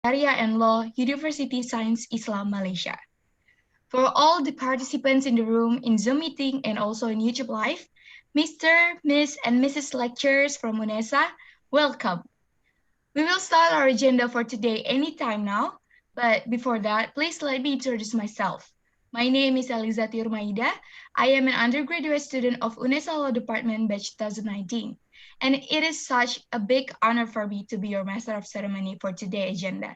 Syariah and Law, Universiti Sains Islam Malaysia. For all the participants in the room, in Zoom meeting, and also in YouTube Live, Mr., Miss, and Mrs. lecturers from Unesa, welcome. We will start our agenda for today anytime now, but before that, please let me introduce myself. My name is Elisabeth. I am an undergraduate student of Unesa Law Department, batch 2019. And it is such a big honor for me to be your master of ceremony for today's agenda.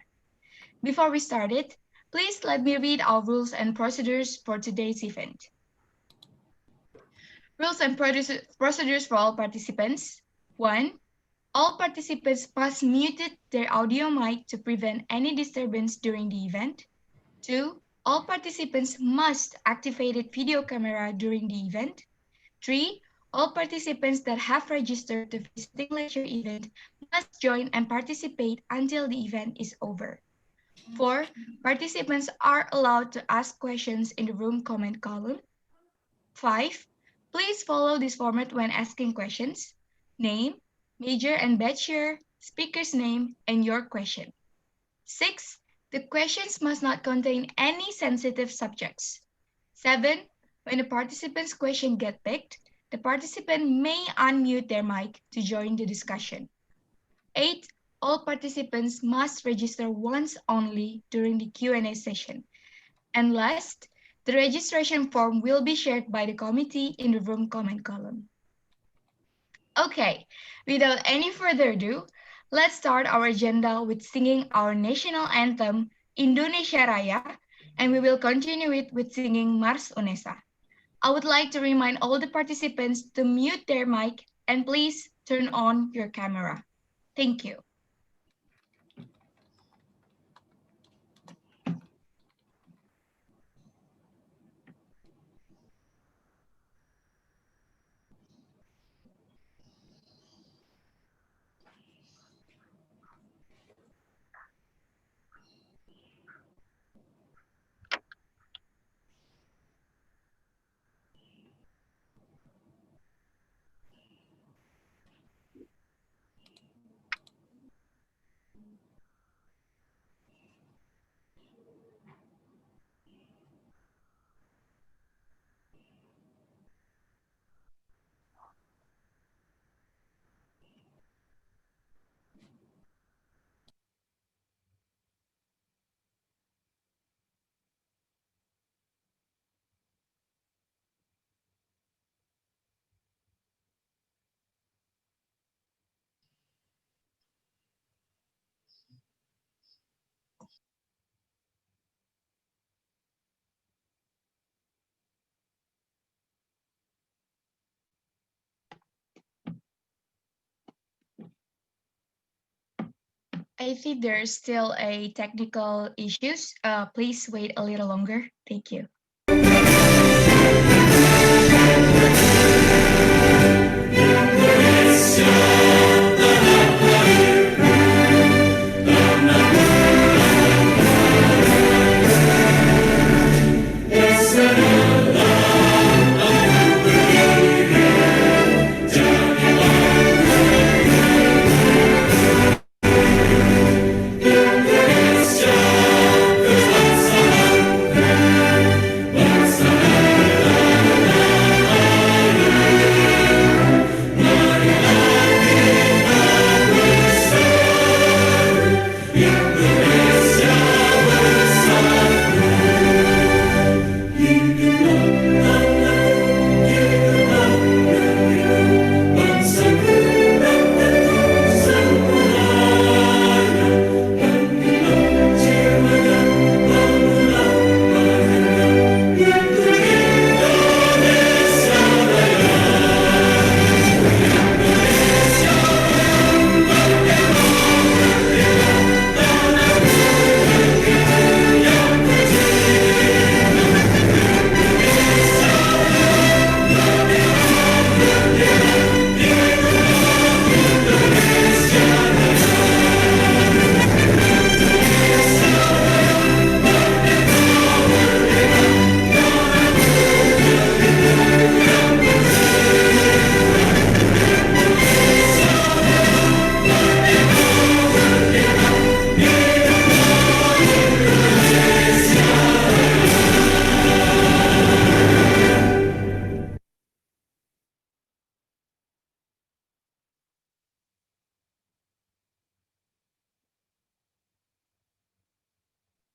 Before we start it, please let me read our rules and procedures for today's event. Rules and procedures for all participants. 1. All participants must mute their audio mic to prevent any disturbance during the event. 2. All participants must activate video camera during the event. 3. All participants that have registered to visiting lecture event must join and participate until the event is over. 4. Participants are allowed to ask questions in the room comment column. 5. Please follow this format when asking questions. Name, major and batch year, speaker's name, and your question. 6. The questions must not contain any sensitive subjects. 7. When the participant's question gets picked, the participant may unmute their mic to join the discussion. 8. All participants must register once only during the Q&A session. And last, the registration form will be shared by the committee in the room comment column. Okay, without any further ado, let's start our agenda with singing our national anthem, Indonesia Raya, and we will continue it with singing Mars Unesa. I would like to remind all the participants to mute their mic and please turn on your camera. Thank you. I think there's still a technical issues. Please wait a little longer. Thank you.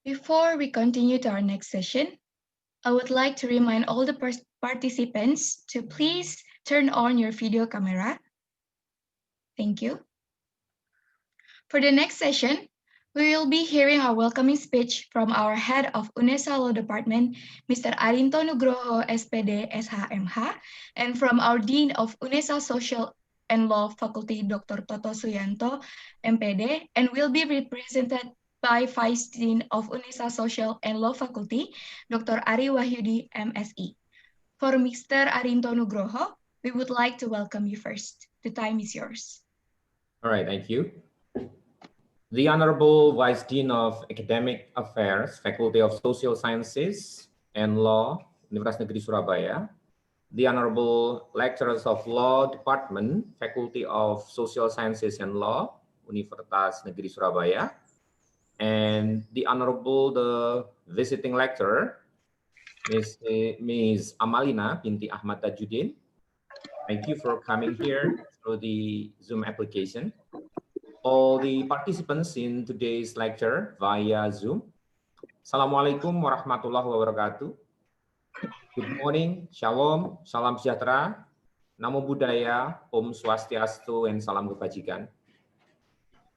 Before we continue to our next session, I would like to remind all the participants to please turn on your video camera. Thank you. For the next session, we will be hearing a welcoming speech from our head of Unesa Law Department, Mr. Arinto Nugroho, SPD, SHMH, and from our Dean of Unesa Sosial and Law Faculty, Dr. Toto Suyanto, MPD, and will be represented by Vice Dean of Unesa Sosial and Law Faculty, Dr. Ari Wahyudi, MSE. For Mr. Arinto Nugroho, we would like to welcome you first. The time is yours. All right, thank you. The Honorable Vice Dean of Academic Affairs, Faculty of Social Sciences and Law, Universitas Negeri Surabaya. The Honorable Lecturers of Law Department, Faculty of Social Sciences and Law, Universitas Negeri Surabaya. And the Honorable Visiting Lecturer, Ms. Amalina, Binti Ahmad Tajudin. Thank you for coming here through the Zoom application. All the participants in today's lecture via Zoom. Assalamualaikum warahmatullahi wabarakatuh. Good morning, Shalom, Salam Sejahtera, Namo Buddhaya, Om Swastiastu, and Salam Kebajikan.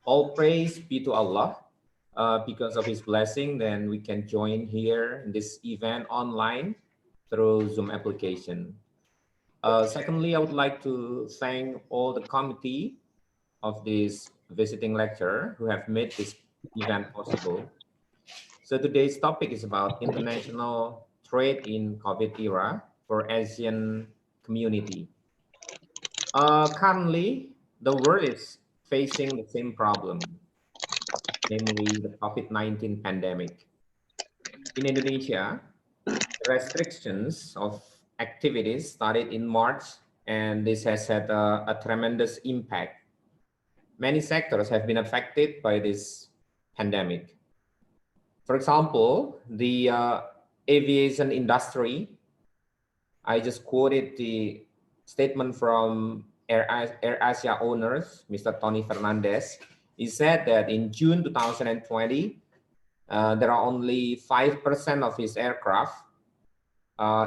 All praise be to Allah. Because of His blessing, then we can join here in this event online through Zoom application. Secondly, I would like to thank all the committee of this visiting lecture who have made this event possible. So today's topic is about international trade in COVID era for ASEAN community. Currently, the world is facing the same problem, namely the COVID-19 pandemic. In Indonesia, restrictions of activities started in March, and this has had a tremendous impact. Many sectors have been affected by this pandemic. For example, the aviation industry. I just quoted the statement from AirAsia owners, Mr. Tony Fernandez. He said that in June 2020, there are only 5% of his aircraft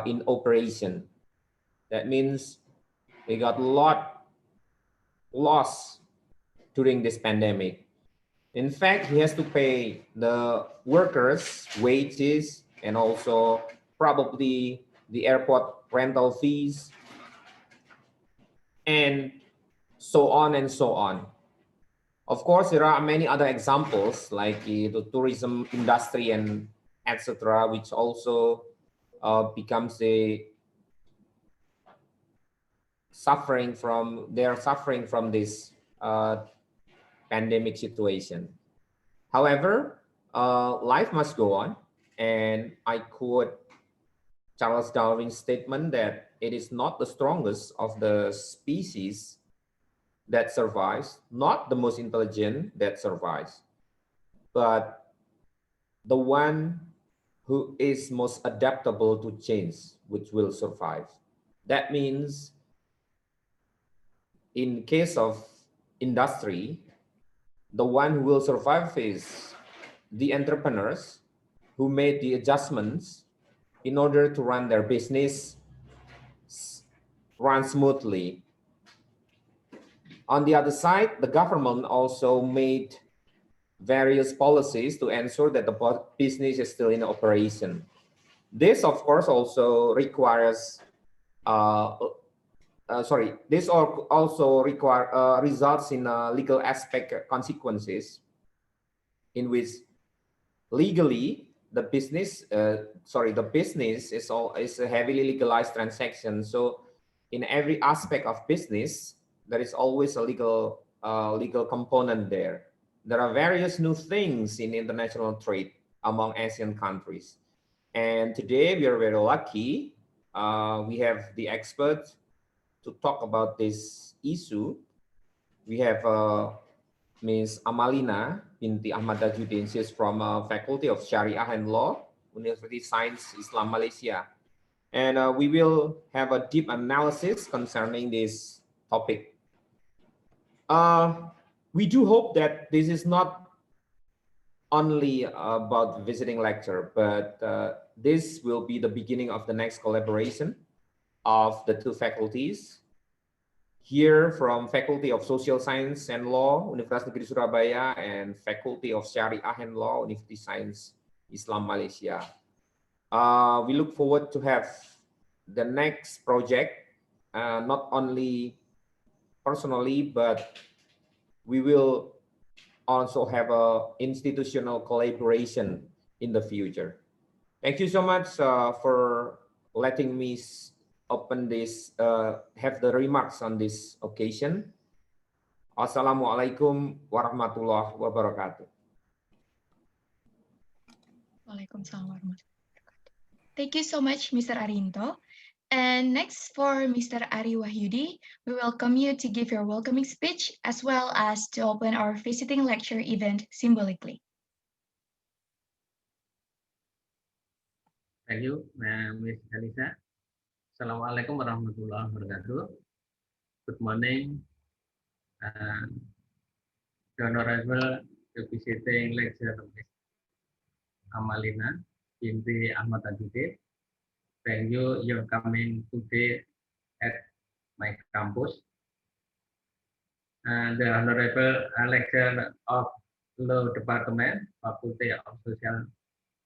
in operation. That means they got a lot lost during this pandemic. In fact, he has to pay the workers' wages and also probably the airport rental fees and so on and so on. Of course, there are many other examples like the tourism industry and etc., which also becomes a suffering from this pandemic situation. However, life must go on, and I quote Charles Darwin's statement that it is not the strongest of the species that survives, not the most intelligent that survives, but the one who is most adaptable to change, which will survive. That means in case of industry, the one who will survive is the entrepreneurs who made the adjustments in order to run their business run smoothly. On the other side, the government also made various policies to ensure that the business is still in operation. This, of course, also requires this also results in legal aspect consequences, in which legally the business is a heavily legalized transaction. So in every aspect of business, there is always a legal component there. There are various new things in international trade among ASEAN countries, and today we are very lucky. We have the experts to talk about this issue. We have Ms. Amalina Binti Ahmad Tajudin. She's from Faculty of Syariah and Law, Universiti Sains Islam Malaysia. And we will have a deep analysis concerning this topic. We do hope that this is not only about visiting lecture, but this will be the beginning of the next collaboration of the two faculties. Here from Faculty of Social Science and Law, Universitas Negeri Surabaya, and Faculty of Syariah and Law, Universiti Sains Islam Malaysia. We look forward to have the next project, not only personally, but we will also have a institutional collaboration in the future. Thank you so much for letting me open this, have the remarks on this occasion. Assalamualaikum warahmatullahi wabarakatuh. Waalaikumsalam warahmatullahi wabarakatuh. Thank you so much, Mr. Arinto. And next for Mr. Ari Wahyudi, we welcome you to give your welcoming speech as well as to open our visiting lecture event symbolically. Thank you, Ms. Elisa. Assalamualaikum warahmatullahi wabarakatuh. Good morning, the Honorable visiting lecturer, Ms. Amalina, Binti, Ahmad, Tajudin. Thank you, you're coming today at my campus. And the Honorable lecturer of Law Department, Fakultas of Sosial,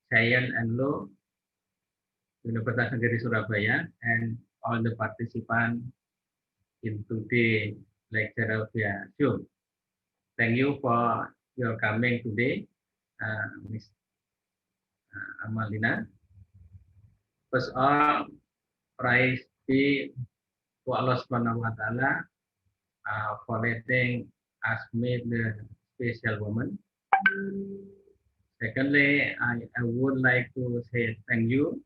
Syariah and Law, Universitas Negeri Surabaya, and all the participants in today's lecture via Zoom. Thank you for your coming today, Ms. Amalina. First of all, praise be to Allah Subhanahu wa Ta'ala for letting us meet the special woman. Secondly, I would like to say thank you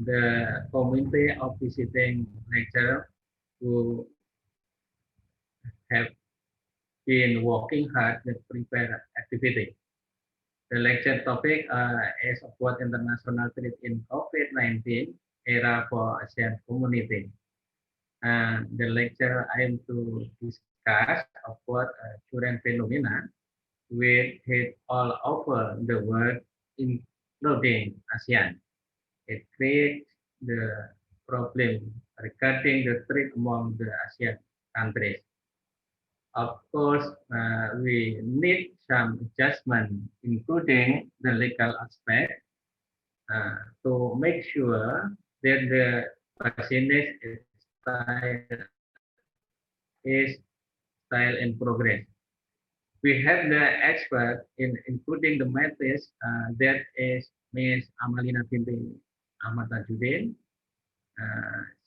the committee of visiting lecturer who have been working hard to prepare activity. The lecture topic is about international trade in COVID-19 era for ASEAN community. The lecture I am to discuss about current phenomena which hit all over the world, including ASEAN. It creates the problem regarding the trade among the ASEAN countries. Of course, we need some adjustment, including the legal aspect, to make sure that the business is still in progress. We have the expert in including the methods that is Ms. Amalina Binti Ahmad Tajudin.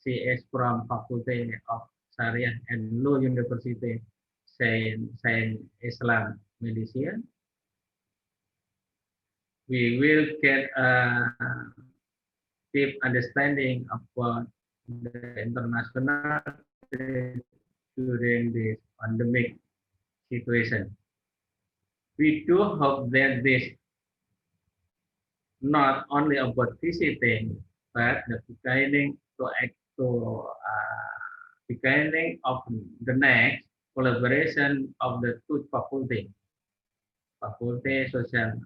She is from Fakultas of Syariah and Law, Universiti Sains Islam Malaysia. We will get a deep understanding about the international during this pandemic situation. We do hope that this not only about visiting, but the beginning beginning of the next collaboration of the two faculties, Fakultas Sosial,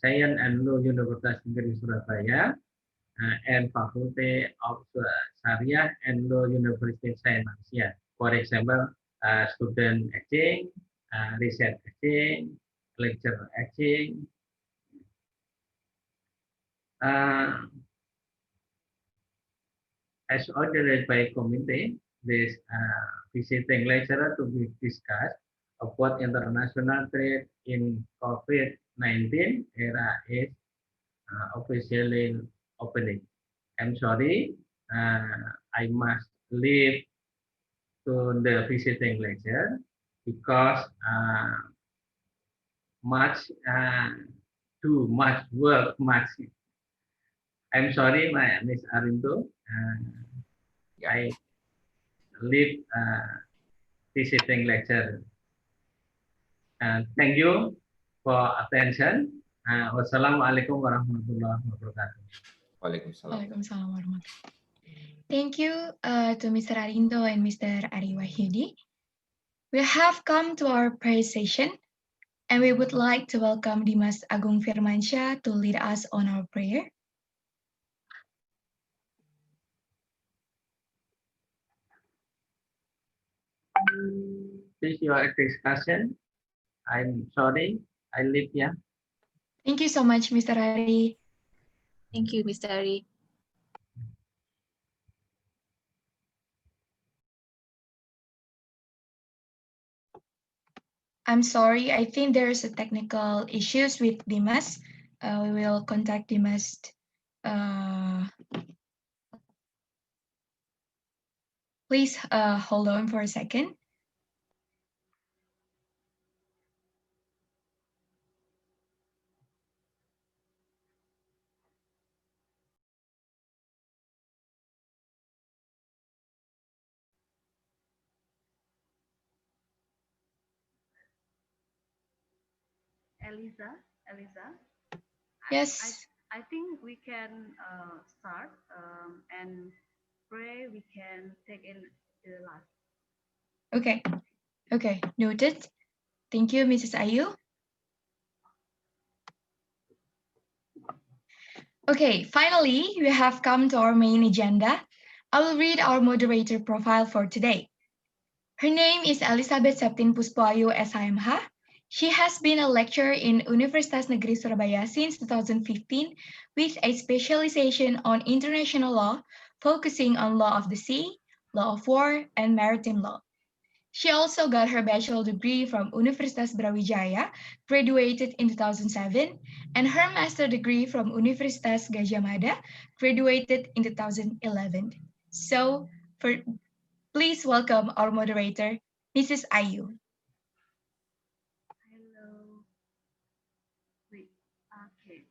Sains and Law Universitas Negeri Surabaya, and Fakultas of Syariah and Law University Sains Malaysia. For example, student exchange, research exchange, lecture exchange. As ordered by committee, this visiting lecturer to be discussed about international trade in COVID-19 era is officially opening. I'm sorry, I must leave to the visiting lecture because too much work, I'm sorry, Ms. Arinto. I leave visiting lecture. Thank you for attention. Wassalamualaikum warahmatullahi wabarakatuh. Waalaikumsalam warahmatullahi. Thank you to Mr. Arinto and Mr. Ari Wahyudi. We have come to our prayer session. And we would like to welcome Dimas Agung Firmansyah to lead us on our prayer. This is your discussion. I'm sorry, I leave here. Thank you so much, Mr. Ari. Thank you, Mr. Ari. I'm sorry, I think there's a technical issues with Dimas. We will contact Dimas. Please hold on for a second. Elisa, Yes. I think we can start and pray. We can take in the last. Okay, noted. Thank you, Mrs. Ayu. Okay, finally, we have come to our main agenda. I will read our moderator profile for today. Her name is Elisabeth Septin Puspoayu SIMH. She has been a lecturer in Universitas Negeri Surabaya since 2015 with a specialization on international law, focusing on law of the sea, law of war, and maritime law. She also got her bachelor degree from Universitas Brawijaya, graduated in 2007, and her master degree from Universitas Gadjah Mada, graduated in 2011. So, please welcome our moderator, Mrs. Ayu. Hello. Wait. Okay.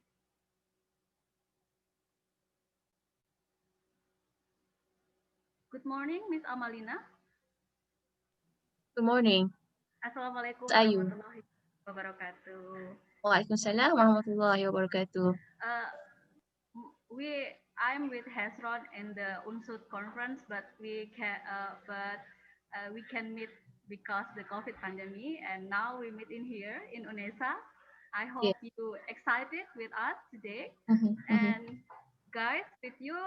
Good morning, Miss Amalina. Good morning. Assalamualaikum Ayu. warahmatullahi wabarakatuh. Waalaikumsalam warahmatullahi wabarakatuh. I'm with Hesron in the UNSUD conference, but we can meet because the COVID pandemic, and now we meet in here in Unesa. I hope you excited with us today. And guys, with you,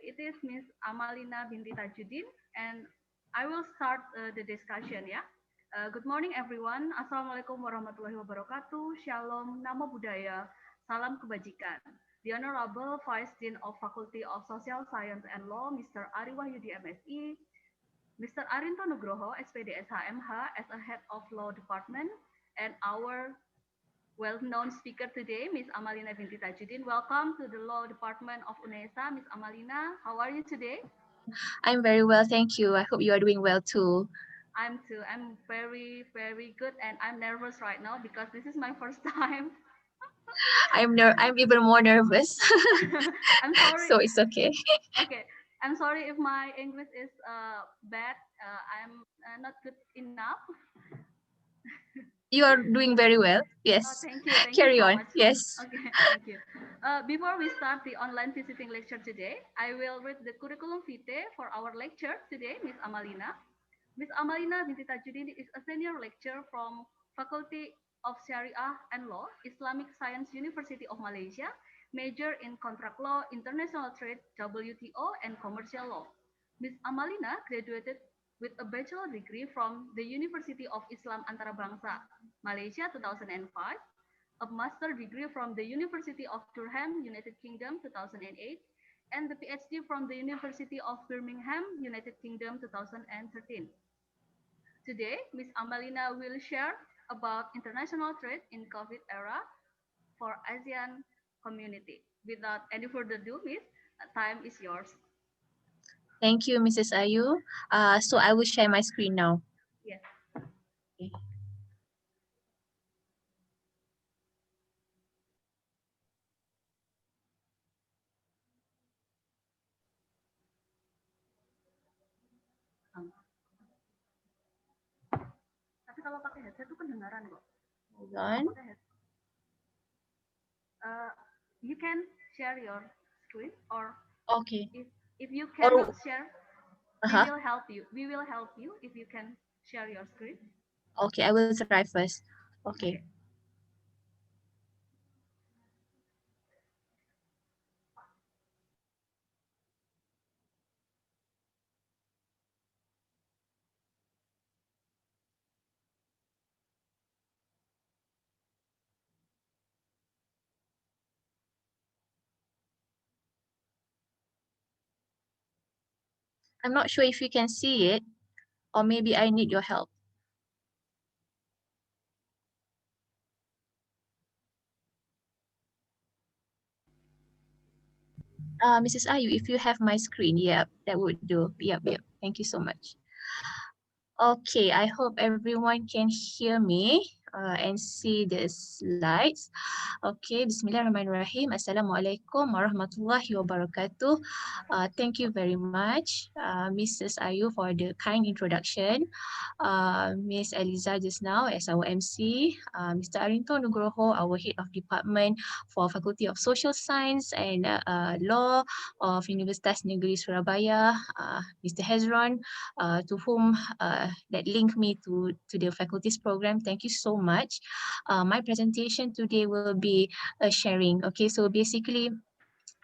it is Miss Amalina Binti Tajudin, and I will start the discussion. Yeah. Good morning, everyone. Assalamualaikum warahmatullahi wabarakatuh. Shalom, Namo Buddhaya, Salam Kebajikan. The Honorable Vice Dean of Faculty of Sosial, Science and Law, Mr. Ari Wahyudi MSI, Mr. Arinto Nugroho, SPD SHMH, as a head of Law Department, and our well-known speaker today, Ms. Amalina Binti Tajudin. Welcome to the Law Department of Unesa. Ms. Amalina, how are you today? I'm very well, thank you. I hope you are doing well too. I'm very, very good, and I'm nervous right now because this is my first time. I'm even more nervous. I'm sorry. So it's okay. Okay, I'm sorry if my English is bad. I'm not good enough. You are doing very well. Yes. Thank you. Carry you so on. much. Yes. Okay, thank you. Before we start the online visiting lecture today, I will read the curriculum vitae for our lecture today, Ms. Amalina. Ms. Amalina Binti Tajudin is a senior lecturer from Faculty of Syariah and Law, Islamic Science University of Malaysia, major in contract law, international trade, WTO, and commercial law. Ms. Amalina graduated with a bachelor degree from the University of Islam Antarabangsa, Malaysia 2005, a master degree from the University of Durham, United Kingdom 2008, and the PhD from the University of Birmingham, United Kingdom 2013. Today, Ms. Amalina will share about international trade in COVID era for ASEAN community. Without any further ado, Miss, time is yours. Thank you, Mrs. Ayu. So I will share my screen now. Yes. Okay. Tapi kalau pakai headset itu kedengaran kok. Hold on. You can share your screen, or Okay. if you cannot share, Uh-huh. We will help you if you can share your screen. Okay, I will try first. Okay. I'm not sure if you can see it, or maybe I need your help. Mrs. Ayu, if you have my screen, yep, that would do. Yep, yep. Thank you so much. Okay, I hope everyone can hear me and see the slides. Okay, Bismillahirrahmanirrahim. Assalamualaikum warahmatullahi wabarakatuh. Thank you very much, Mrs. Ayu, for the kind introduction. Miss Eliza just now as our MC, Mr. Arinto Nugroho, our Head of Department for Faculty of Social Science and Law of Universitas Negeri Surabaya, Mr. Hezron, to whom that linked me to the faculties program. Thank you so much. My presentation today will be a sharing. Okay, so basically,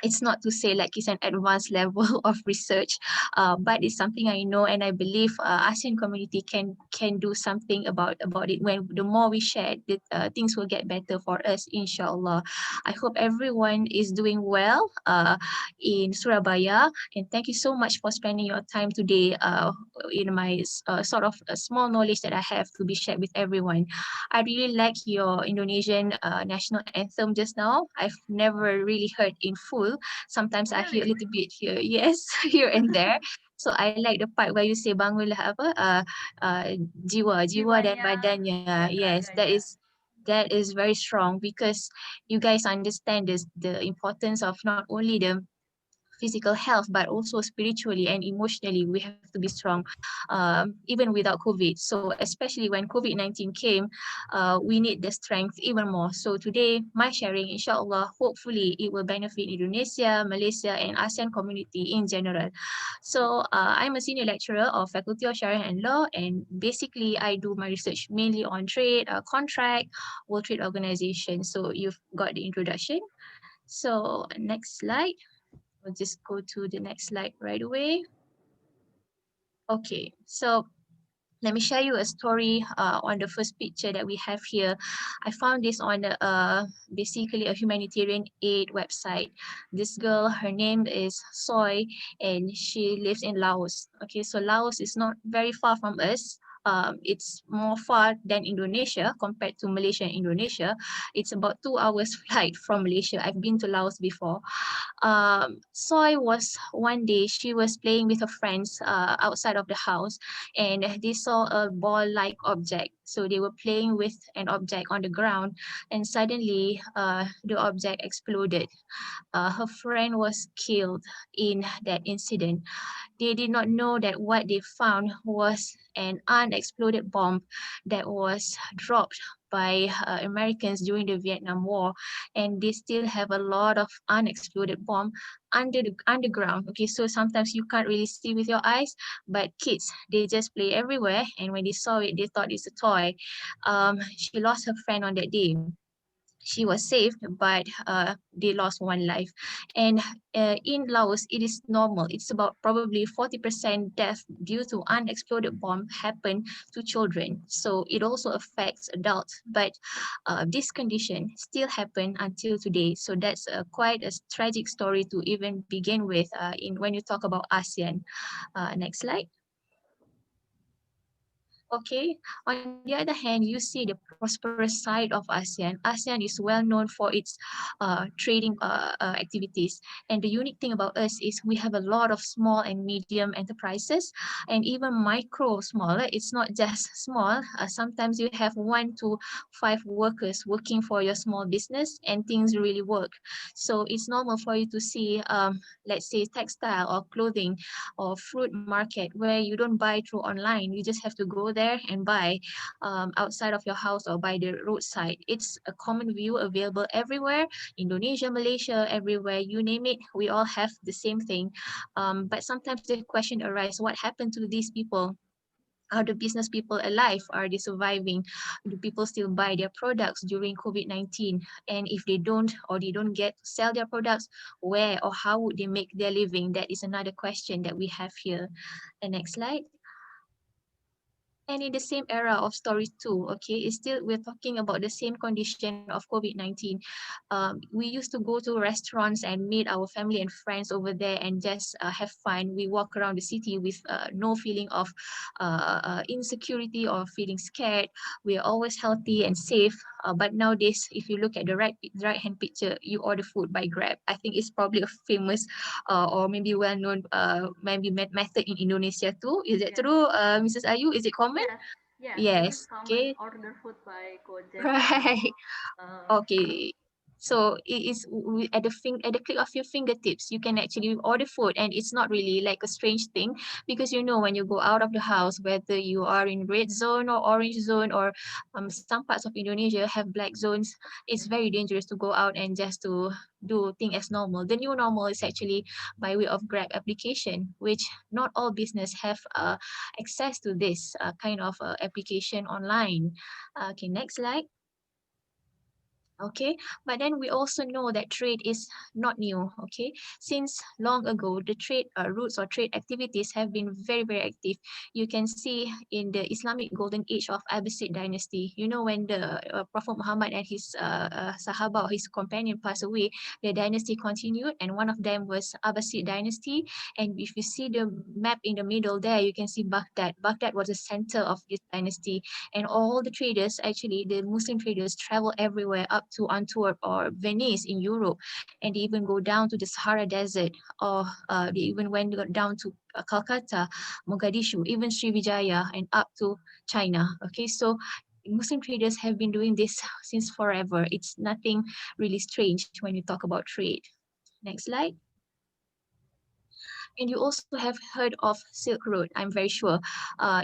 it's not to say like it's an advanced level of research, but it's something I know and I believe ASEAN community can do something about it. When the more we share, things will get better for us, inshallah. I hope everyone is doing well in Surabaya, and thank you so much for spending your time today in my sort of a small knowledge that I have to be shared with everyone. I really like your Indonesian national anthem just now. I've never really heard in full. Sometimes I hear a Really? little bit here, yes, here and there. So I like the part where you say bangunlah apa jiwa dan Jiwanya, badannya. ya, Yes, ya, ya. that is very strong because you guys understand this, the importance of not only the physical health, but also spiritually and emotionally, we have to be strong, even without COVID. So especially when COVID-19 came, we need the strength even more. So today, my sharing, inshallah, hopefully it will benefit Indonesia, Malaysia, and ASEAN community in general. So I'm a senior lecturer of Faculty of Syariah and Law, and basically I do my research mainly on trade, contract, World Trade Organization. So you've got the introduction. So next slide. We'll just go to the next slide right away. Okay, so let me share you a story on the first picture that we have here. I found this on basically a humanitarian aid website. This girl, her name is Soy, and she lives in Laos. Okay, so Laos is not very far from us. It's more far than Indonesia compared to Malaysia and Indonesia. It's about 2 hours flight from Malaysia. I've been to Laos before. Soy was one day, she was playing with her friends outside of the house, and they saw a ball-like object. So they were playing with an object on the ground, and suddenly the object exploded. Her friend was killed in that incident. They did not know that what they found was an unexploded bomb that was dropped by Americans during the Vietnam War, and they still have a lot of unexploded bomb under the underground. Okay, so sometimes you can't really see with your eyes, but kids, they just play everywhere, and when they saw it, they thought it's a toy. She lost her friend on that day. She was saved, but they lost one life. And in Laos, it is normal. It's about probably 40% death due to unexploded bomb happen to children. So it also affects adults, but this condition still happen until today. So that's quite a tragic story to even begin with in when you talk about ASEAN. Next slide. Okay, on the other hand, you see the prosperous side of ASEAN. ASEAN is well known for its trading activities. And the unique thing about us is we have a lot of small and medium enterprises, and even micro smaller. It's not just small. Sometimes you have 1 to 5 workers working for your small business, and things really work. So it's normal for you to see, let's say, textile or clothing or fruit market where you don't buy through online. You just have to go there and buy outside of your house or by the roadside. It's a common view available everywhere. Indonesia, Malaysia, everywhere, you name it, we all have the same thing. But sometimes the question arises, what happened to these people? Are the business people alive? Are they surviving? Do people still buy their products during COVID-19? And if they don't, or they don't get to sell their products, where or how would they make their living? That is another question that we have here. The next slide. And in the same era of story two, okay, it's still we're talking about the same condition of COVID-19. We used to go to restaurants and meet our family and friends over there and just have fun. We walk around the city with no feeling of insecurity or feeling scared. We are always healthy and safe. But nowadays, if you look at the right hand picture, you order food by Grab. I think it's probably a famous or maybe well known maybe method in Indonesia too. Is that Yes. true, Mrs. Ayu? Is it common? Yes. Yes. It is Yes. common. Okay. Order food by Gojek. Right. Uh, Okay. So it is at at the click of your fingertips, you can actually order food, and it's not really like a strange thing because you know when you go out of the house, whether you are in red zone or orange zone or some parts of Indonesia have black zones, it's very dangerous to go out and just to do thing as normal. The new normal is actually by way of Grab application, which not all business have access to this kind of application online. Okay, next slide. Okay, but then we also know that trade is not new. Okay, since long ago the trade routes or trade activities have been very active. You can see in the Islamic golden age of Abbasid dynasty, you know, when the Prophet Muhammad and his sahaba, his companion, passed away, the dynasty continued, and one of them was Abbasid dynasty. And if you see the map in the middle there, you can see Baghdad was the center of this dynasty, and all the traders, actually the Muslim traders, travel everywhere up to Antwerp or Venice in Europe, and they even go down to the Sahara Desert, or they even went down to Calcutta, Mogadishu, even Srivijaya, and up to China. Okay, so Muslim traders have been doing this since forever. It's nothing really strange when you talk about trade. Next slide. And you also have heard of Silk Road, I'm very sure.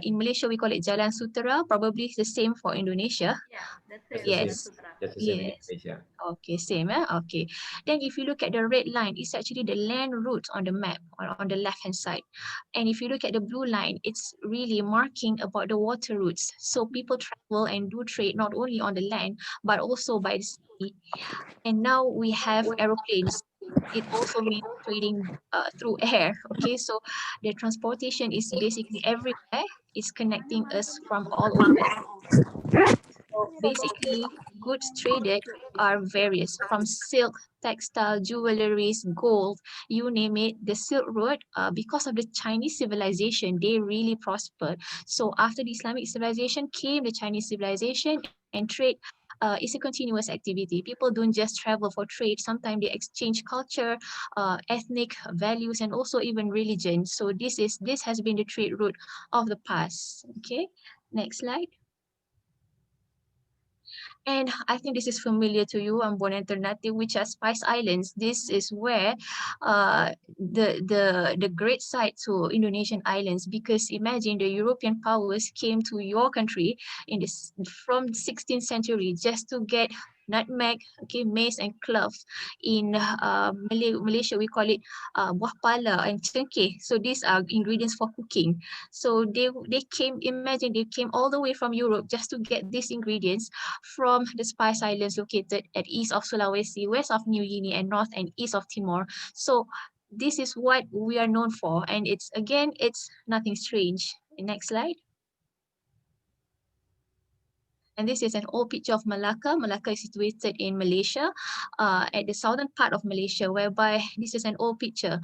In Malaysia, we call it Jalan Sutera, probably the same for Indonesia. yeah, that's That's same. the same. Jalan Yes, Sutra. That's the same in yes. Indonesia. Okay, same. Okay. Then if you look at the red line, it's actually the land route on the map on the left-hand side. And if you look at the blue line, it's really marking about the water routes. So people travel and do trade not only on the land, but also by the sea. And now we have aeroplanes. It also means trading through air. Okay, so the transportation is basically everywhere. It's connecting us from all over. So basically, goods traded are various from silk, textile, jewelries, gold, you name it. The Silk Road, because of the Chinese civilization, they really prospered. So after the Islamic civilization came the Chinese civilization, and trade is a continuous activity. People don't just travel for trade. Sometimes they exchange culture, ethnic values, and also even religion. So this has been the trade route of the past. Okay, next slide. And I think this is familiar to you, Ambon and Ternate, which are Spice Islands. This is where the great side to Indonesian islands, because imagine the European powers came to your country in this from the 16th century just to get nutmeg, okay, mace and cloves. In Malaysia, we call it buah pala and cengkeh. So these are ingredients for cooking. So they came, imagine they came all the way from Europe just to get these ingredients from the Spice Islands located at east of Sulawesi, west of New Guinea, and north and east of Timor. So this is what we are known for, and it's nothing strange. Next slide. And this is an old picture of Malacca. Malacca is situated in Malaysia, at the southern part of Malaysia, whereby this is an old picture.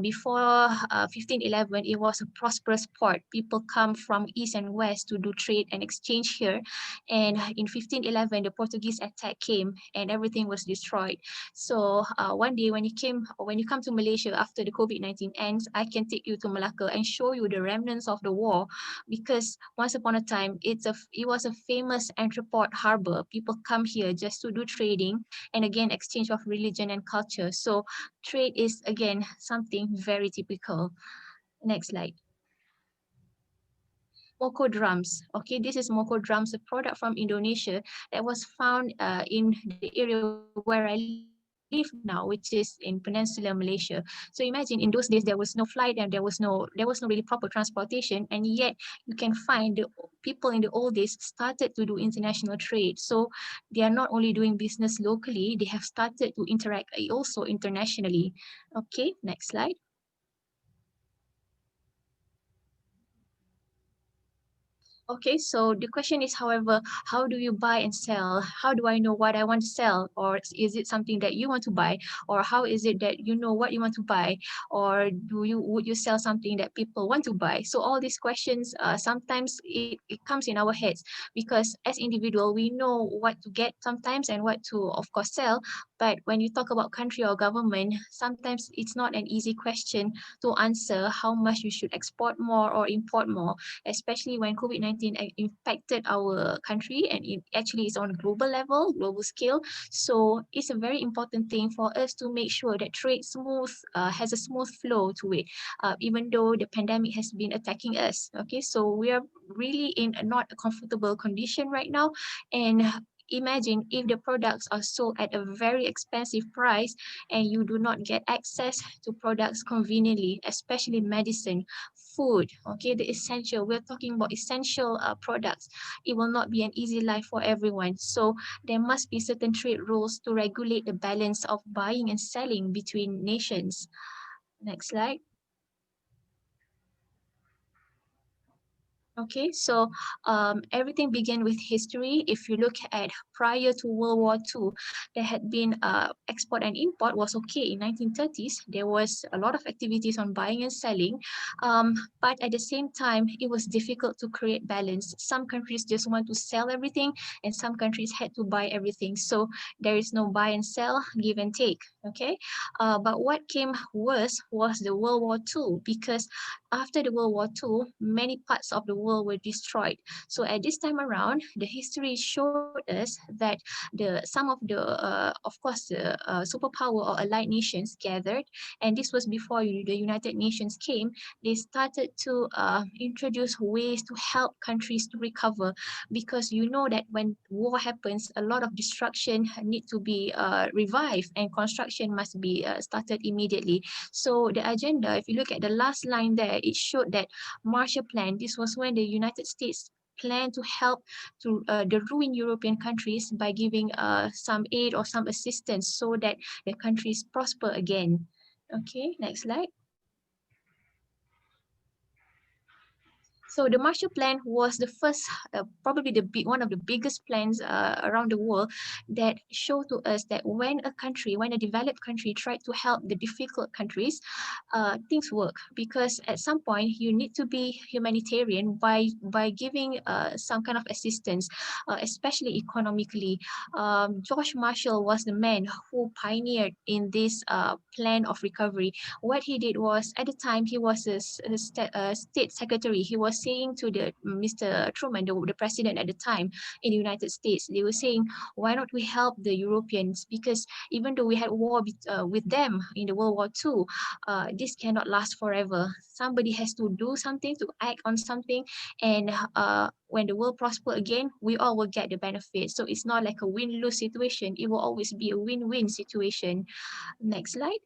Before 1511, it was a prosperous port. People come from east and west to do trade and exchange here. And in 1511, the Portuguese attack came and everything was destroyed. So one day when you come to Malaysia after the COVID-19 ends, I can take you to Malacca and show you the remnants of the war, because once upon a time, it was a famous entrepot harbor. People come here just to do trading and again exchange of religion and culture. So trade is again something very typical. Next slide. Moko drums. Okay, this is Moko drums, a product from Indonesia that was found in the area where I live now, which is in Peninsular Malaysia. So imagine in those days there was no flight and there was no really proper transportation, and yet you can find the people in the old days started to do international trade. So they are not only doing business locally, they have started to interact also internationally. Okay, next slide. Okay, so the question is, however, how do you buy and sell? How do I know what I want to sell? Or is it something that you want to buy? Or how is it that you know what you want to buy? Or would you sell something that people want to buy? So all these questions, sometimes it comes in our heads because as individual, we know what to get sometimes and what to, of course, sell. But when you talk about country or government, sometimes it's not an easy question to answer how much you should export more or import more, especially when COVID-19 impacted our country and it actually is on a global level, global scale. So it's a very important thing for us to make sure that trade has a smooth flow to it, even though the pandemic has been attacking us. Okay, so we are really in a not a comfortable condition right now. And imagine if the products are sold at a very expensive price and you do not get access to products conveniently, especially medicine, food, okay, the essential, we're talking about essential products. It will not be an easy life for everyone. So there must be certain trade rules to regulate the balance of buying and selling between nations. Next slide. Okay, so everything began with history. If you look at prior to World War II, there had been export and import was okay in 1930s. There was a lot of activities on buying and selling, but at the same time, it was difficult to create balance. Some countries just want to sell everything, and some countries had to buy everything. So there is no buy and sell, give and take. Okay, but what came worse was the World War II because after the World War II, many parts of the world were destroyed. So at this time around, the history showed us that some of the, of course, the superpower or allied nations gathered, and this was before the United Nations came. They started to introduce ways to help countries to recover, because you know that when war happens, a lot of destruction need to be revived, and construction must be started immediately. So the agenda, if you look at the last line there, it showed that Marshall Plan, this was when the United States planned to help to the ruined European countries by giving some aid or some assistance so that the countries prosper again. Okay, next slide. So the Marshall Plan was the first, probably one of the biggest plans around the world that show to us that when a developed country tried to help the difficult countries, things work, because at some point you need to be humanitarian by giving some kind of assistance, especially economically. George Marshall was the man who pioneered in this plan of recovery. What he did was, at the time, he was a state secretary. He was saying to the Mr. Truman, the president at the time in the United States, they were saying, why not we help the Europeans? Because even though we had war with them in the World War II, this cannot last forever. Somebody has to do something, to act on something, and when the world prosper again, we all will get the benefit. So it's not like a win-lose situation. It will always be a win-win situation. Next slide.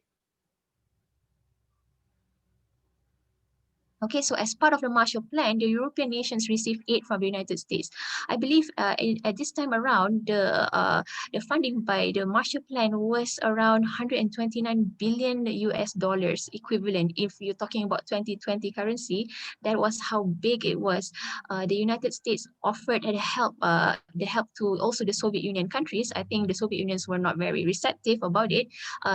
Okay, so as part of the Marshall Plan, the European nations received aid from the United States. I believe at this time around, the funding by the Marshall Plan was around 129 billion US dollars equivalent. If you're talking about 2020 currency, that was how big it was. The United States offered the help to also the Soviet Union countries. I think the Soviet Unions were not very receptive about it.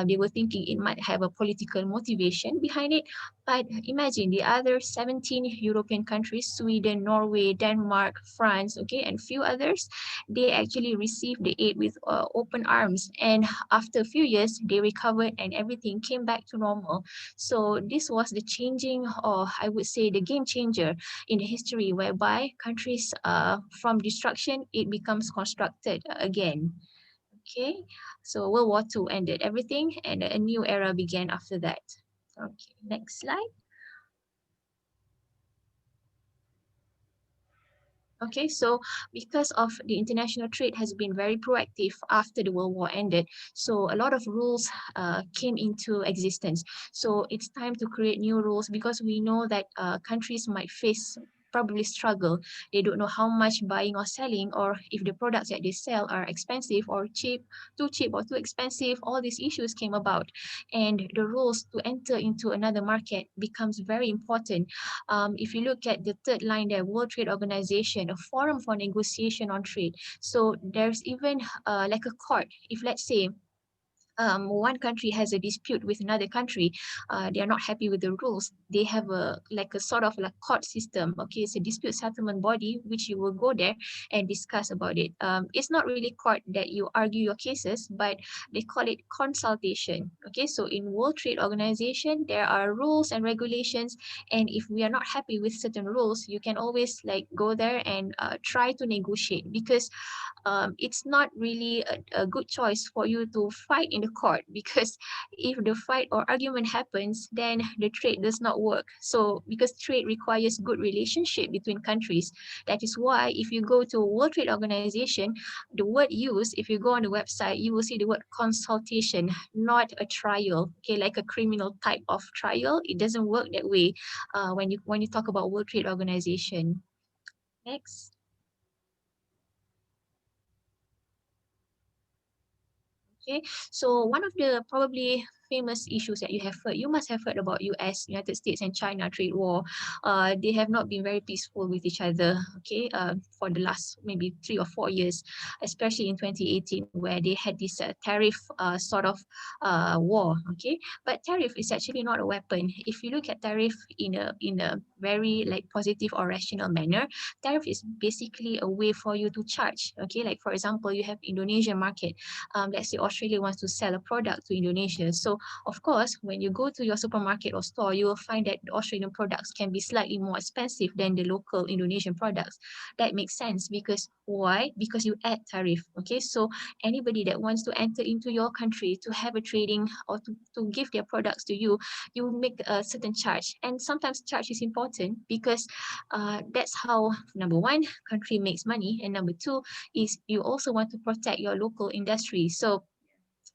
They were thinking it might have a political motivation behind it. But imagine the other 17 European countries, Sweden, Norway, Denmark, France, okay, and few others, they actually received the aid with open arms. And after a few years, they recovered and everything came back to normal. So this was the changing, or I would say the game changer in the history, whereby countries from destruction, it becomes constructed again. Okay, so World War II ended everything and a new era began after that. Okay, next slide. Okay, so because of the international trade has been very proactive after the World War ended, so a lot of rules came into existence. So it's time to create new rules, because we know that countries might face probably struggle. They don't know how much buying or selling, or if the products that they sell are expensive or cheap or too expensive. All these issues came about, and the rules to enter into another market becomes very important. If you look at the third line there, World Trade Organization, a forum for negotiation on trade. So there's even like a court. If let's say one country has a dispute with another country, they are not happy with the rules, they have a like a sort of like court system. Okay, it's a dispute settlement body which you will go there and discuss about it. It's not really court that you argue your cases, but they call it consultation. Okay, so in World Trade Organization there are rules and regulations, and if we are not happy with certain rules, you can always like go there and try to negotiate, because it's not really a good choice for you to fight in the court, because if the fight or argument happens, then the trade does not work. So because trade requires good relationship between countries, that is why if you go to World Trade Organization, the word used, if you go on the website, you will see the word consultation, not a trial. Okay, like a criminal type of trial. It doesn't work that way when you talk about World Trade Organization. Next. Okay, so one of the probably famous issues that you must have heard about US, United States and China trade war. They have not been very peaceful with each other, okay, for the last maybe 3 or 4 years, especially in 2018, where they had this tariff sort of war, okay. But tariff is actually not a weapon. If you look at tariff in a very like positive or rational manner, tariff is basically a way for you to charge, okay. Like for example, you have Indonesian market. Let's say Australia wants to sell a product to Indonesia. So of course, when you go to your supermarket or store, you will find that the Australian products can be slightly more expensive than the local Indonesian products. That makes sense because why? Because you add tariff. Okay, so anybody that wants to enter into your country to have a trading or to give their products to you, you make a certain charge. And sometimes charge is important because that's how, number one, country makes money, and number two is you also want to protect your local industry. So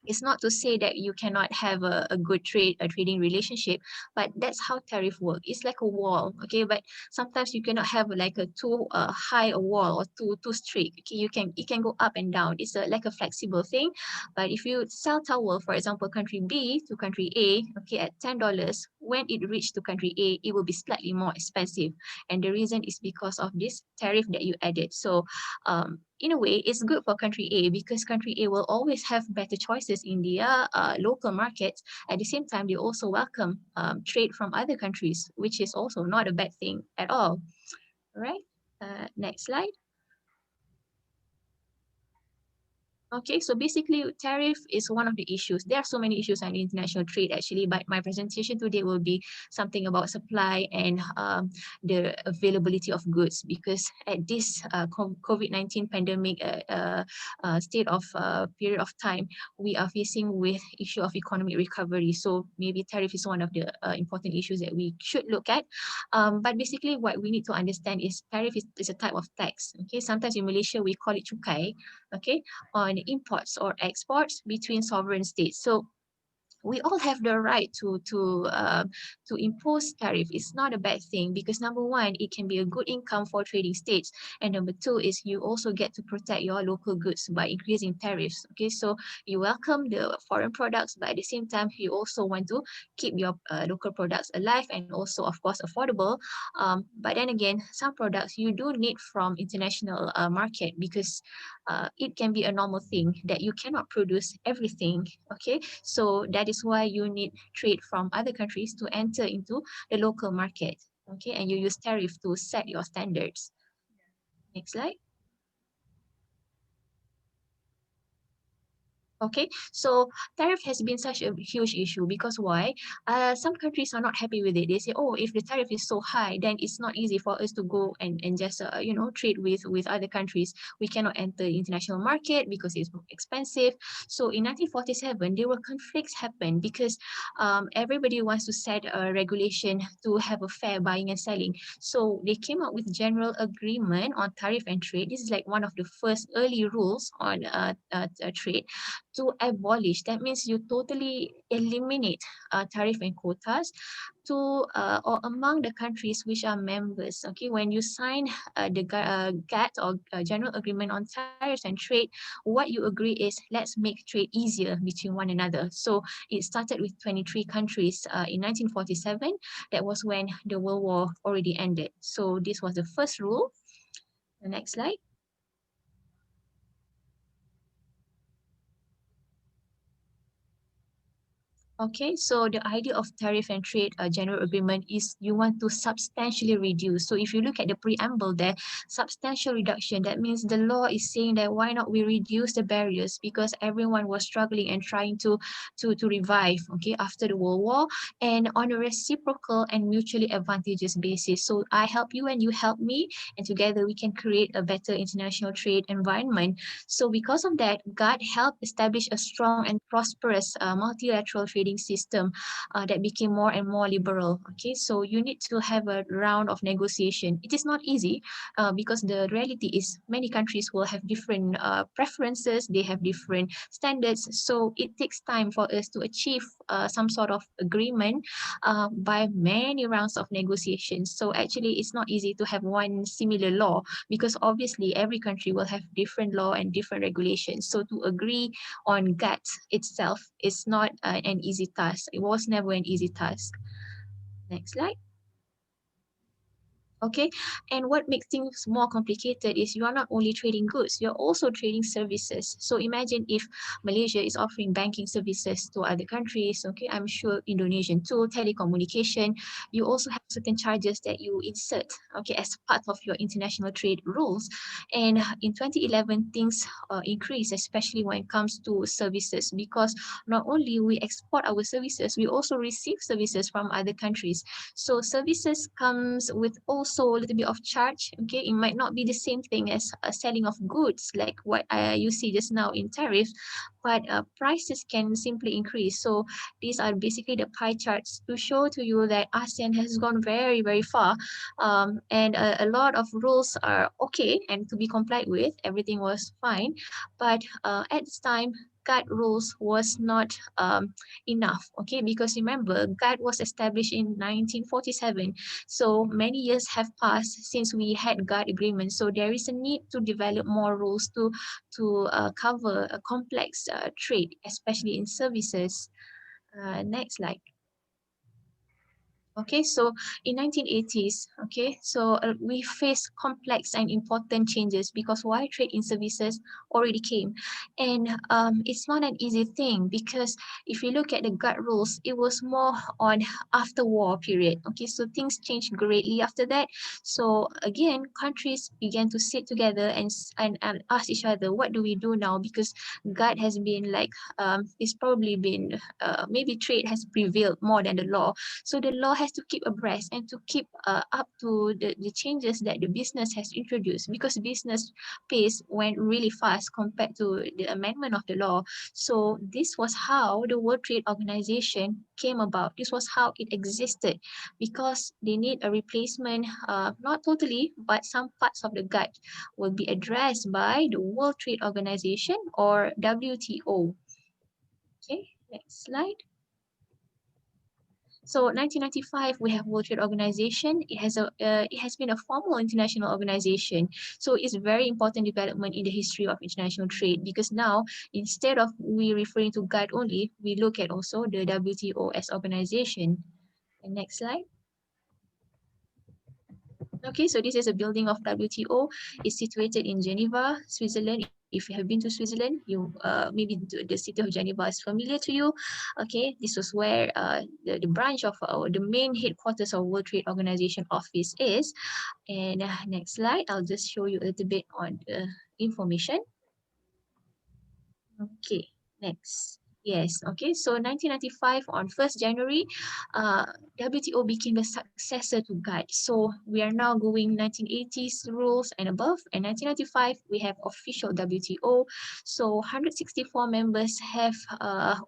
it's not to say that you cannot have a good trading relationship, but that's how tariff work. It's like a wall, okay, but sometimes you cannot have like a too high a wall or too strict. Okay, it can go up and down. It's like a flexible thing. But if you sell towel, for example, country B to country A, okay, at $10, when it reached to country A, it will be slightly more expensive, and the reason is because of this tariff that you added. So in a way, it's good for country A because country A will always have better choices in their local markets. At the same time, they also welcome trade from other countries, which is also not a bad thing at all. All right, next slide. Okay, so basically tariff is one of the issues. There are so many issues on international trade actually, but my presentation today will be something about supply and the availability of goods, because at this COVID-19 pandemic state of period of time, we are facing with issue of economic recovery. So maybe tariff is one of the important issues that we should look at. But basically what we need to understand is tariff is a type of tax. Okay, sometimes in Malaysia we call it cukai, okay, on imports or exports between sovereign states. So we all have the right to impose tariff. It's not a bad thing because number one, it can be a good income for trading states, and number two is you also get to protect your local goods by increasing tariffs. Okay, so you welcome the foreign products, but at the same time, you also want to keep your local products alive and also, of course, affordable. But then again, some products you do need from international market because it can be a normal thing that you cannot produce everything. Okay, so that is why you need trade from other countries to enter into the local market. Okay, and you use tariff to set your standards. Next slide. Okay, so tariff has been such a huge issue because why? Some countries are not happy with it. They say, oh, if the tariff is so high, then it's not easy for us to go and just trade with other countries. We cannot enter the international market because it's expensive. So in 1947, there were conflicts happen because everybody wants to set a regulation to have a fair buying and selling. So they came up with general agreement on tariff and trade. This is like one of the first early rules on trade, to abolish. That means you totally eliminate tariff and quotas to or among the countries which are members. Okay, when you sign the GATT or General Agreement on Tariffs and Trade, what you agree is let's make trade easier between one another. So it started with 23 countries in 1947. That was when the World War already ended. So this was the first rule. The next slide. Okay, so the idea of tariff and trade general agreement is you want to substantially reduce. So if you look at the preamble there, substantial reduction, that means the law is saying that why not we reduce the barriers, because everyone was struggling and trying to revive, okay, after the World War, and on a reciprocal and mutually advantageous basis. So I help you and you help me, and together we can create a better international trade environment. So because of that, GATT helped establish a strong and prosperous multilateral trading system that became more and more liberal. Okay, so you need to have a round of negotiation. It is not easy because the reality is many countries will have different preferences, they have different standards. So it takes time for us to achieve some sort of agreement by many rounds of negotiations. So actually, it's not easy to have one similar law because obviously every country will have different law and different regulations. So to agree on GATT itself is not an easy task. It was never an easy task. Next slide. Okay, and what makes things more complicated is you are not only trading goods, you're also trading services. So imagine if Malaysia is offering banking services to other countries, okay, I'm sure Indonesian too, telecommunication, you also have certain charges that you insert, okay, as part of your international trade rules. And in 2011, things increase, especially when it comes to services, because not only we export our services, we also receive services from other countries. So services comes with also a little bit of charge. Okay, it might not be the same thing as selling of goods like what you see just now in tariffs, but prices can simply increase. So these are basically the pie charts to show to you that ASEAN has gone very, very far, and a lot of rules are okay and to be complied with. Everything was fine, but at this time, GATT rules was not enough, okay, because remember GATT was established in 1947, so many years have passed since we had GATT agreement. So there is a need to develop more rules to cover a complex trade, especially in services. Next slide. Okay, so in 1980s, okay, so we faced complex and important changes because why trade in services already came. And it's not an easy thing because if you look at the GATT rules, it was more on after war period. Okay, so things changed greatly after that. So again, countries began to sit together and ask each other, what do we do now? Because GATT has been like, it's probably been, maybe trade has prevailed more than the law. So the law has to keep abreast and to keep up to the changes that the business has introduced, because business pace went really fast compared to the amendment of the law. So this was how the World Trade Organization came about. This was how it existed, because they need a replacement, not totally, but some parts of the GATT will be addressed by the World Trade Organization or WTO. Okay, next slide. So 1995, we have World Trade Organization. It has been a formal international organization. So it's very important development in the history of international trade, because now instead of we referring to GATT only, we look at also the WTO as organization. And next slide. Okay, so this is a building of WTO. It's situated in Geneva, Switzerland. If you have been to Switzerland, you maybe the city of Geneva is familiar to you. Okay, this was where the branch of the main headquarters of World Trade Organization office is. And next slide, I'll just show you a little bit on the information. Okay, next. Yes, okay. So 1995 on 1st January, WTO became the successor to GATT. So we are now going 1980s rules and above. And 1995, we have official WTO. So 164 members have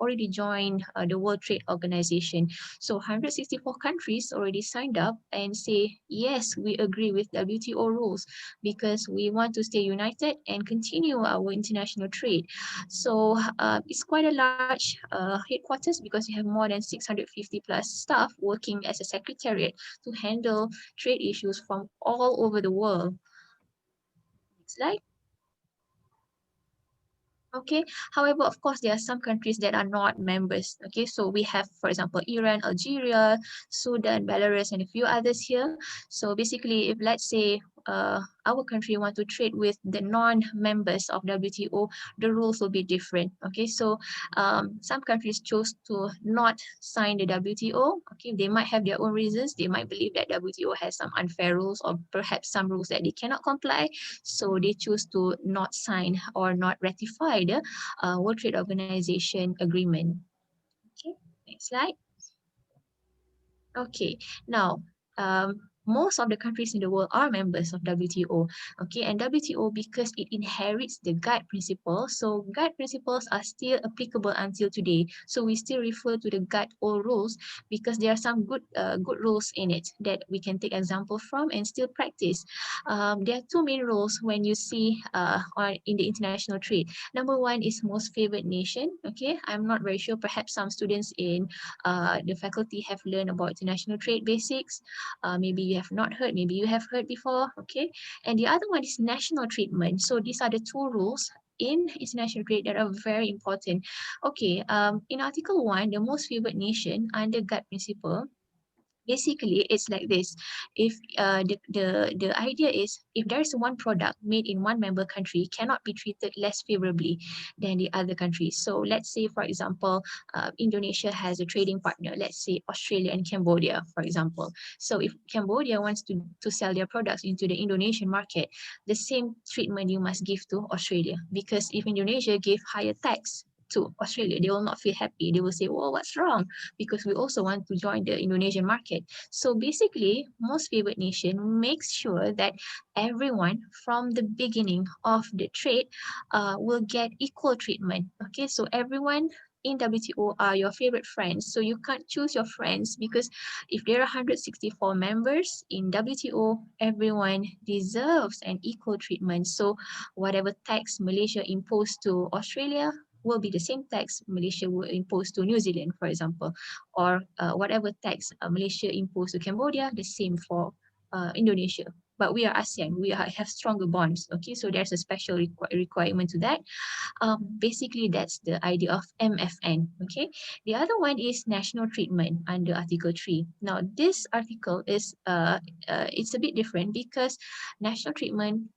already joined the World Trade Organization. So 164 countries already signed up and say, yes, we agree with WTO rules because we want to stay united and continue our international trade. So it's quite a large headquarters because we have more than 650 plus staff working as a secretariat to handle trade issues from all over the world. Next slide. Okay, however, of course, there are some countries that are not members. Okay, so we have, for example, Iran, Algeria, Sudan, Belarus, and a few others here. So basically, if let's say our country want to trade with the non-members of WTO, the rules will be different. Okay, so some countries chose to not sign the WTO. Okay, they might have their own reasons. They might believe that WTO has some unfair rules or perhaps some rules that they cannot comply. So they choose to not sign or not ratify the World Trade Organization agreement. Okay, next slide. Okay, now most of the countries in the world are members of WTO. Okay, and WTO because it inherits the GATT principles. So GATT principles are still applicable until today. So we still refer to the GATT old rules because there are some good rules in it that we can take example from and still practice. There are two main rules when you see in the international trade. Number one is most favored nation. Okay, I'm not very sure. Perhaps some students in the faculty have learned about international trade basics. Maybe you have not heard, maybe you have heard before, okay? And the other one is national treatment. So these are the two rules in international trade that are very important. Okay, in Article 1, the most favored nation under GATT principle, basically it's like this. If the idea is if there is one product made in one member country cannot be treated less favorably than the other countries. So let's say, for example, Indonesia has a trading partner, let's say Australia and Cambodia, for example. So if Cambodia wants to sell their products into the Indonesian market, the same treatment you must give to Australia, because if Indonesia gave higher tax to Australia, they will not feel happy. They will say, well, what's wrong? Because we also want to join the Indonesian market. So basically, most favored nation makes sure that everyone from the beginning of the trade will get equal treatment. Okay, so everyone in WTO are your favorite friends. So you can't choose your friends because if there are 164 members in WTO, everyone deserves an equal treatment. So whatever tax Malaysia imposed to Australia will be the same tax Malaysia will impose to New Zealand, for example, or whatever tax Malaysia imposed to Cambodia, the same for Indonesia. But we are ASEAN, we have stronger bonds, okay? So there's a special requirement to that. Basically, that's the idea of MFN, okay? The other one is national treatment under Article 3. Now, this article is, it's a bit different because national treatment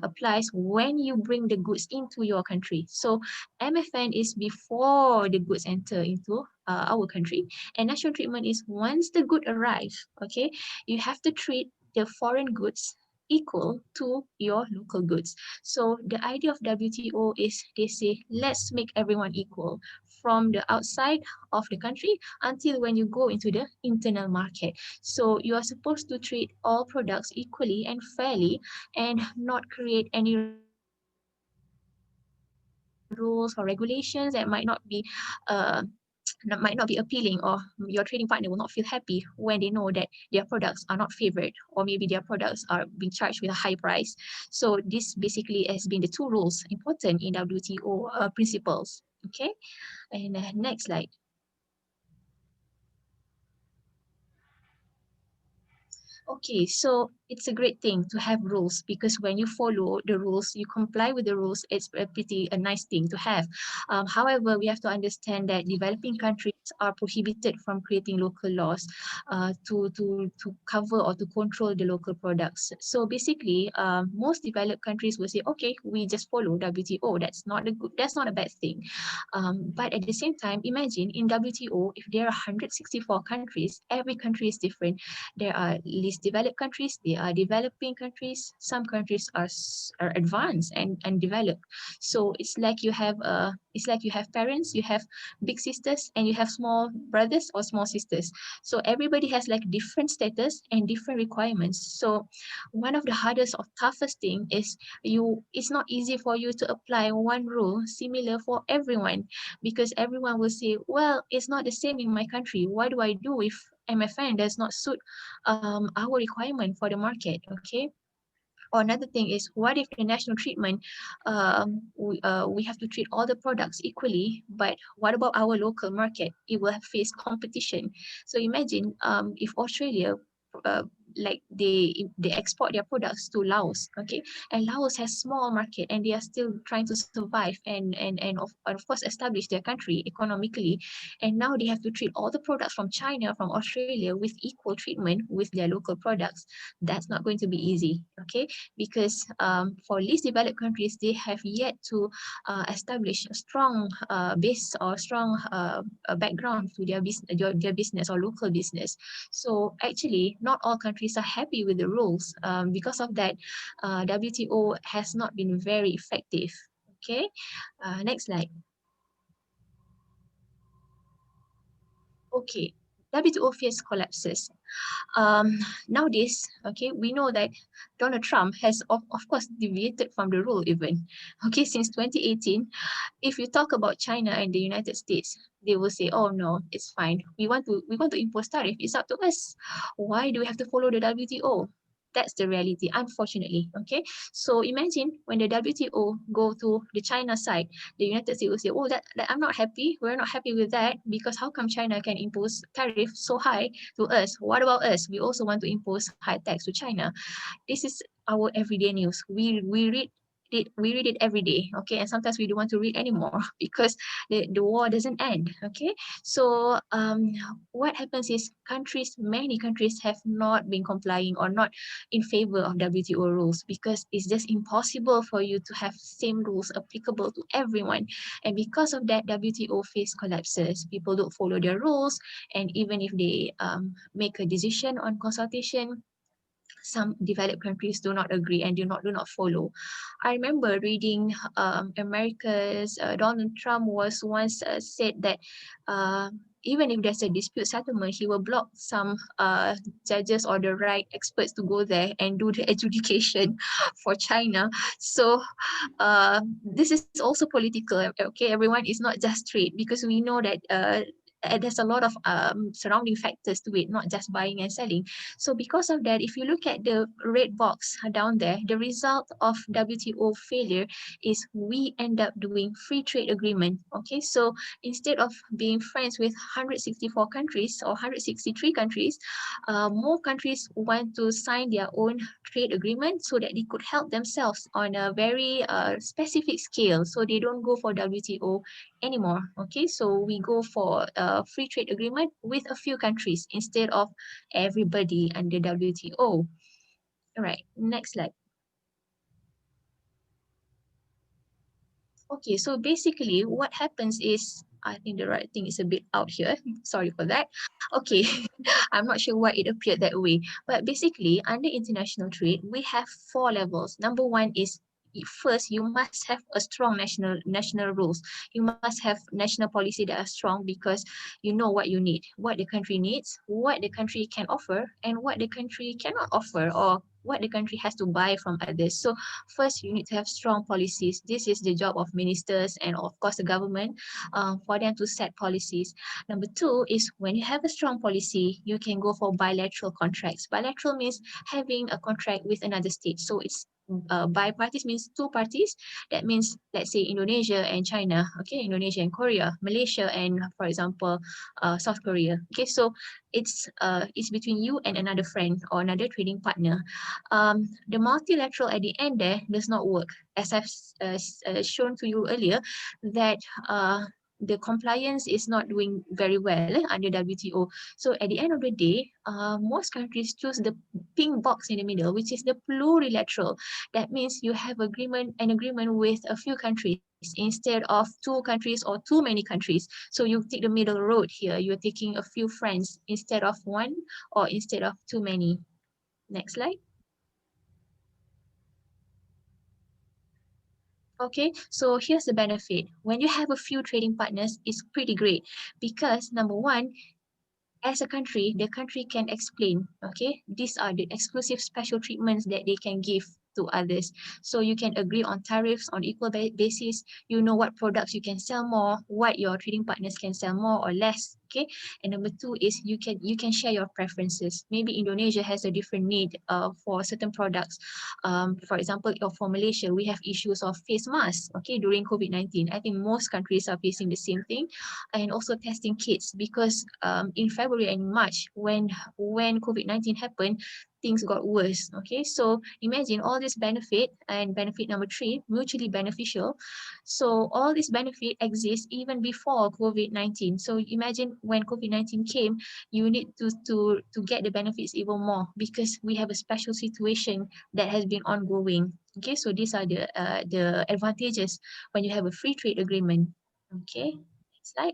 applies when you bring the goods into your country. So MFN is before the goods enter into our country, and national treatment is once the good arrives, okay? You have to treat the foreign goods equal to your local goods. So the idea of WTO is they say, let's make everyone equal from the outside of the country until when you go into the internal market. So you are supposed to treat all products equally and fairly and not create any rules or regulations that might not be might not be appealing, or your trading partner will not feel happy when they know that their products are not favored, or maybe their products are being charged with a high price. So this basically has been the two rules important in WTO principles. Okay, and next slide. Okay, so it's a great thing to have rules because when you follow the rules, you comply with the rules, it's a nice thing to have. However, we have to understand that developing countries are prohibited from creating local laws to cover or to control the local products. So basically, most developed countries will say, okay, we just follow WTO. That's not a bad thing. But at the same time, imagine in WTO, if there are 164 countries, every country is different. There are least developed countries, there are developing countries, some countries are advanced and developed. So it's like you have parents, you have big sisters, and you have small brothers or small sisters. So everybody has like different status and different requirements. So one of the hardest or toughest thing is it's not easy for you to apply one rule similar for everyone, because everyone will say, well, it's not the same in my country. What do I do if MFN does not suit our requirement for the market? Okay. Or another thing is, what if the national treatment, we have to treat all the products equally, but what about our local market? It will face competition. So imagine if Australia, uh, like they export their products to Laos, okay, and Laos has small market and they are still trying to survive and of course establish their country economically, and now they have to treat all the products from China, from Australia with equal treatment with their local products. That's not going to be easy, okay, because for least developed countries, they have yet to establish a strong base or strong background to their business or local business. So actually, not all countries are happy with the rules. Because of that, WTO has not been very effective. Okay, next slide. Okay, WTO face collapses. Nowadays, okay, we know that Donald Trump has of course deviated from the rule even. Okay, since 2018, if you talk about China and the United States, they will say, oh no, it's fine. We want to impose tariff. It's up to us. Why do we have to follow the WTO? That's the reality, unfortunately. Okay, so imagine when the WTO go to the China side, the United States will say, oh, that I'm not happy. We're not happy with that, because how come China can impose tariff so high to us? What about us? We also want to impose high tax to China. This is our everyday news. We read it every day, okay, and sometimes we don't want to read anymore because the war doesn't end, okay. So what happens is many countries have not been complying or not in favor of WTO rules, because it's just impossible for you to have same rules applicable to everyone, and because of that, WTO face collapses. People don't follow their rules, and even if they make a decision on consultation, some developed countries do not agree and do not follow. I remember reading America's Donald Trump was once said that even if there's a dispute settlement, he will block some judges or the right experts to go there and do the adjudication for China. So this is also political. Okay, everyone is not just trade, because we know that there's a lot of surrounding factors to it, not just buying and selling. So because of that, if you look at the red box down there, the result of WTO failure is we end up doing free trade agreement. Okay, so instead of being friends with 164 countries or 163 countries, more countries want to sign their own trade agreement so that they could help themselves on a very specific scale. So they don't go for WTO anymore. Okay, so we go for a free trade agreement with a few countries instead of everybody under WTO. All right, next slide. Okay, so basically what happens is, I think the writing is a bit out here. Sorry for that. Okay, I'm not sure why it appeared that way. But basically, under international trade, we have 4 levels. Number 1 is, first, you must have a strong national rules. You must have national policy that are strong, because you know what you need, what the country needs, what the country can offer, and what the country cannot offer, or what the country has to buy from others. So first, you need to have strong policies. This is the job of ministers and of course the government, for them to set policies. Number 2 is, when you have a strong policy, you can go for bilateral contracts. Bilateral means having a contract with another state. So it's biparties means 2 parties. That means, let's say, Indonesia and China, okay, Indonesia and Korea, Malaysia and, for example, South Korea. Okay, so it's between you and another friend or another trading partner. The multilateral at the end there does not work, as I've shown to you earlier, that the compliance is not doing very well under WTO. So at the end of the day, most countries choose the pink box in the middle, which is the plurilateral. That means you have an agreement with a few countries instead of two countries or too many countries. So you take the middle road here. You're taking a few friends instead of one or instead of too many. Next slide. Okay, so here's the benefit. When you have a few trading partners, it's pretty great because number one, as a country, the country can explain, okay, these are the exclusive special treatments that they can give to others. So you can agree on tariffs on equal basis. You know what products you can sell more, what your trading partners can sell more or less. Okay, and number two is you can share your preferences. Maybe Indonesia has a different need for certain products. For example, for Malaysia, we have issues of face masks. Okay, during COVID-19, I think most countries are facing the same thing, and also testing kits because in February and March when COVID-19 happened, things got worse. Okay, so imagine all this benefit, and benefit number three, mutually beneficial. So all this benefit exists even before COVID-19. So imagine when COVID-19 came, you need to get the benefits even more because we have a special situation that has been ongoing. Okay, so these are the advantages when you have a free trade agreement. Okay, next slide.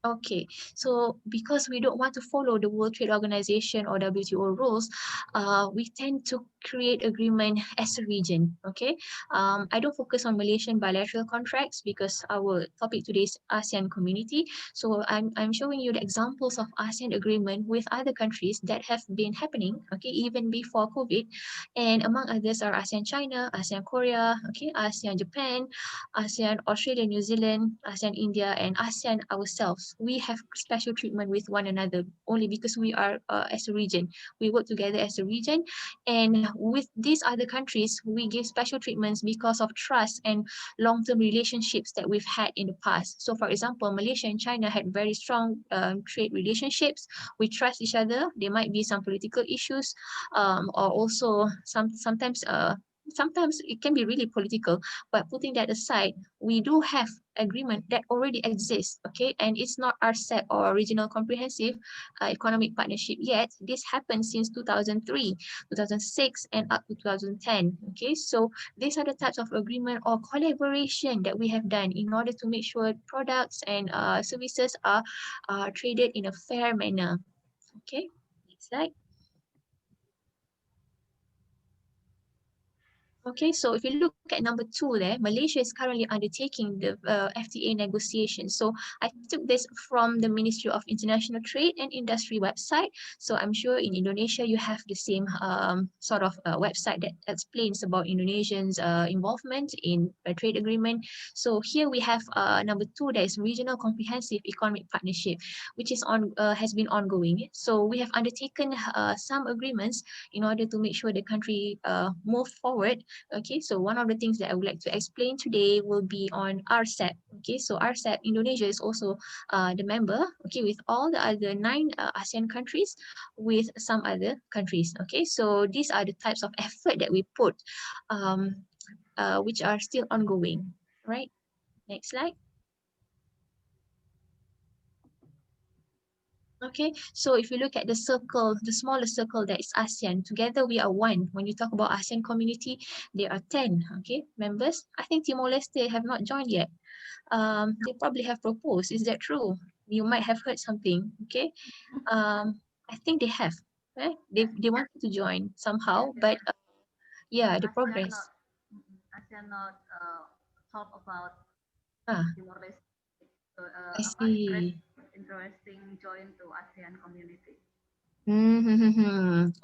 Okay, so because we don't want to follow the World Trade Organization or WTO rules, we tend to create agreement as a region. Okay, I don't focus on Malaysian bilateral contracts because our topic today is ASEAN community. So I'm showing you the examples of ASEAN agreement with other countries that have been happening. Okay, even before COVID, and among others are ASEAN China, ASEAN Korea, okay, ASEAN Japan, ASEAN Australia, New Zealand, ASEAN India, and ASEAN ourselves. We have special treatment with one another only because we are as a region. We work together as a region, and with these other countries, we give special treatments because of trust and long-term relationships that we've had in the past. So, for example, Malaysia and China had very strong trade relationships. We trust each other. There might be some political issues, or also sometimes it can be really political, but putting that aside, we do have agreement that already exists, okay, and it's not RCEP or Regional Comprehensive Economic Partnership yet. This happened since 2003, 2006, and up to 2010. Okay, so these are the types of agreement or collaboration that we have done in order to make sure products and services are traded in a fair manner. Okay, next slide. Okay, so if you look at number two there, Malaysia is currently undertaking the FTA negotiations. So I took this from the Ministry of International Trade and Industry website. So I'm sure in Indonesia you have the same sort of website that explains about Indonesians' involvement in a trade agreement. So here we have number two, that is Regional Comprehensive Economic Partnership, which is has been ongoing. So we have undertaken some agreements in order to make sure the country move forward. Okay, so one of the things that I would like to explain today will be on RCEP. Okay, so RCEP, Indonesia is also the member, okay, with all the other 9 ASEAN countries, with some other countries. Okay, so these are the types of effort that we put, which are still ongoing, right? Next slide. Okay, so if you look at the circle, the smaller circle that is ASEAN, together we are one. When you talk about ASEAN community, there are 10, okay, members. I think Timor-Leste have not joined yet. They probably have proposed. Is that true? You might have heard something, okay? I think they have, right? They wanted to join somehow, but yeah, the progress. ASEAN not talk about Ah, Timor-Leste I see. interesting join to ASEAN community.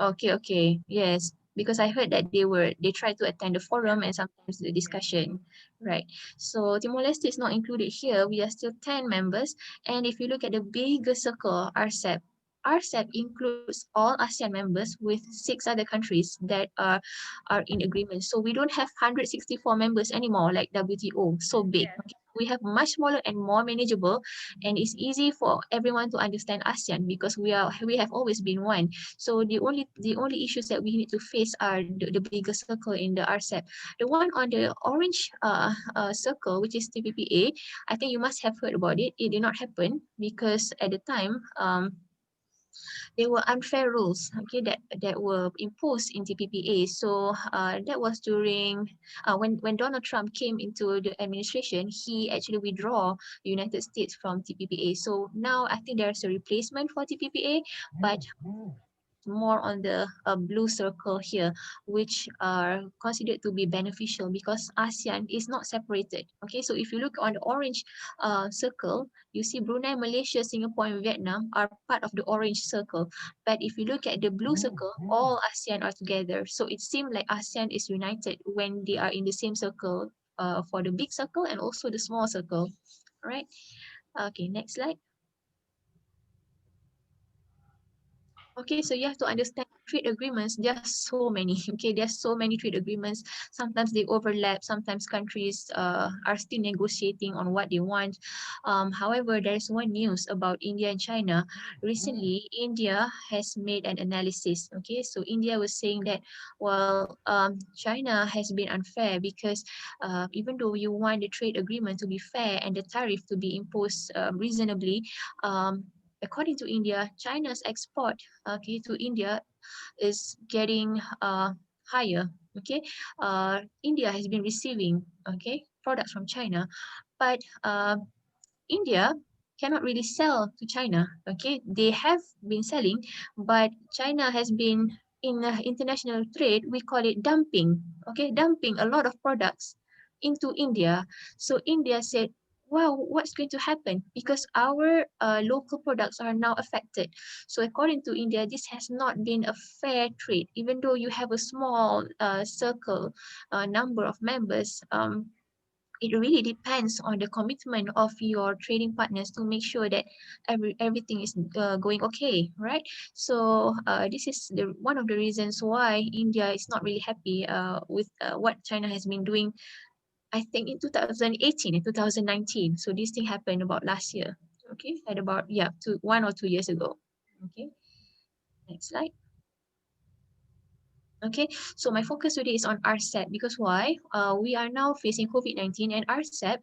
Okay, okay. Yes, because I heard that they tried to attend the forum and sometimes the discussion, right? So Timor-Leste is not included here. We are still 10 members, and if you look at the bigger circle, RCEP, RCEP includes all ASEAN members with 6 other countries that are in agreement. So we don't have 164 members anymore like WTO, so big. Yes. Okay? We have much smaller and more manageable, and it's easy for everyone to understand ASEAN because we have always been one. So the only issues that we need to face are the bigger circle in the RCEP. The one on the orange circle, which is TPPA, I think you must have heard about it. It did not happen because at the time there were unfair rules, okay, that were imposed in TPPA. So that was during when Donald Trump came into the administration, he actually withdraw the United States from TPPA. So now I think there's a replacement for TPPA, but more on the blue circle here, which are considered to be beneficial because ASEAN is not separated. Okay, so if you look on the orange circle, you see Brunei, Malaysia, Singapore, and Vietnam are part of the orange circle. But if you look at the blue circle, all ASEAN are together. So it seems like ASEAN is united when they are in the same circle for the big circle and also the small circle. All right. Okay, next slide. Okay, so you have to understand trade agreements. There are so many. Okay, there's so many trade agreements. Sometimes they overlap. Sometimes countries are still negotiating on what they want. However, there's one news about India and China. Recently, India has made an analysis. Okay, so India was saying that, well, China has been unfair because even though you want the trade agreement to be fair and the tariff to be imposed reasonably, according to India, China's export, okay, to India is getting higher. Okay, India has been receiving, okay, products from China, but India cannot really sell to China. Okay, they have been selling, but China has been in international trade. We call it dumping. Okay, dumping a lot of products into India. So India said, wow, what's going to happen? Because our local products are now affected. So according to India, this has not been a fair trade. Even though you have a small circle number of members, it really depends on the commitment of your trading partners to make sure that everything is going okay, right? So this is the one of the reasons why India is not really happy with what China has been doing. I think in 2018 and 2019. So this thing happened about last year. Okay, at about 1 or 2 years ago. Okay, next slide. Okay, so my focus today is on RCEP because why? We are now facing COVID-19 and RCEP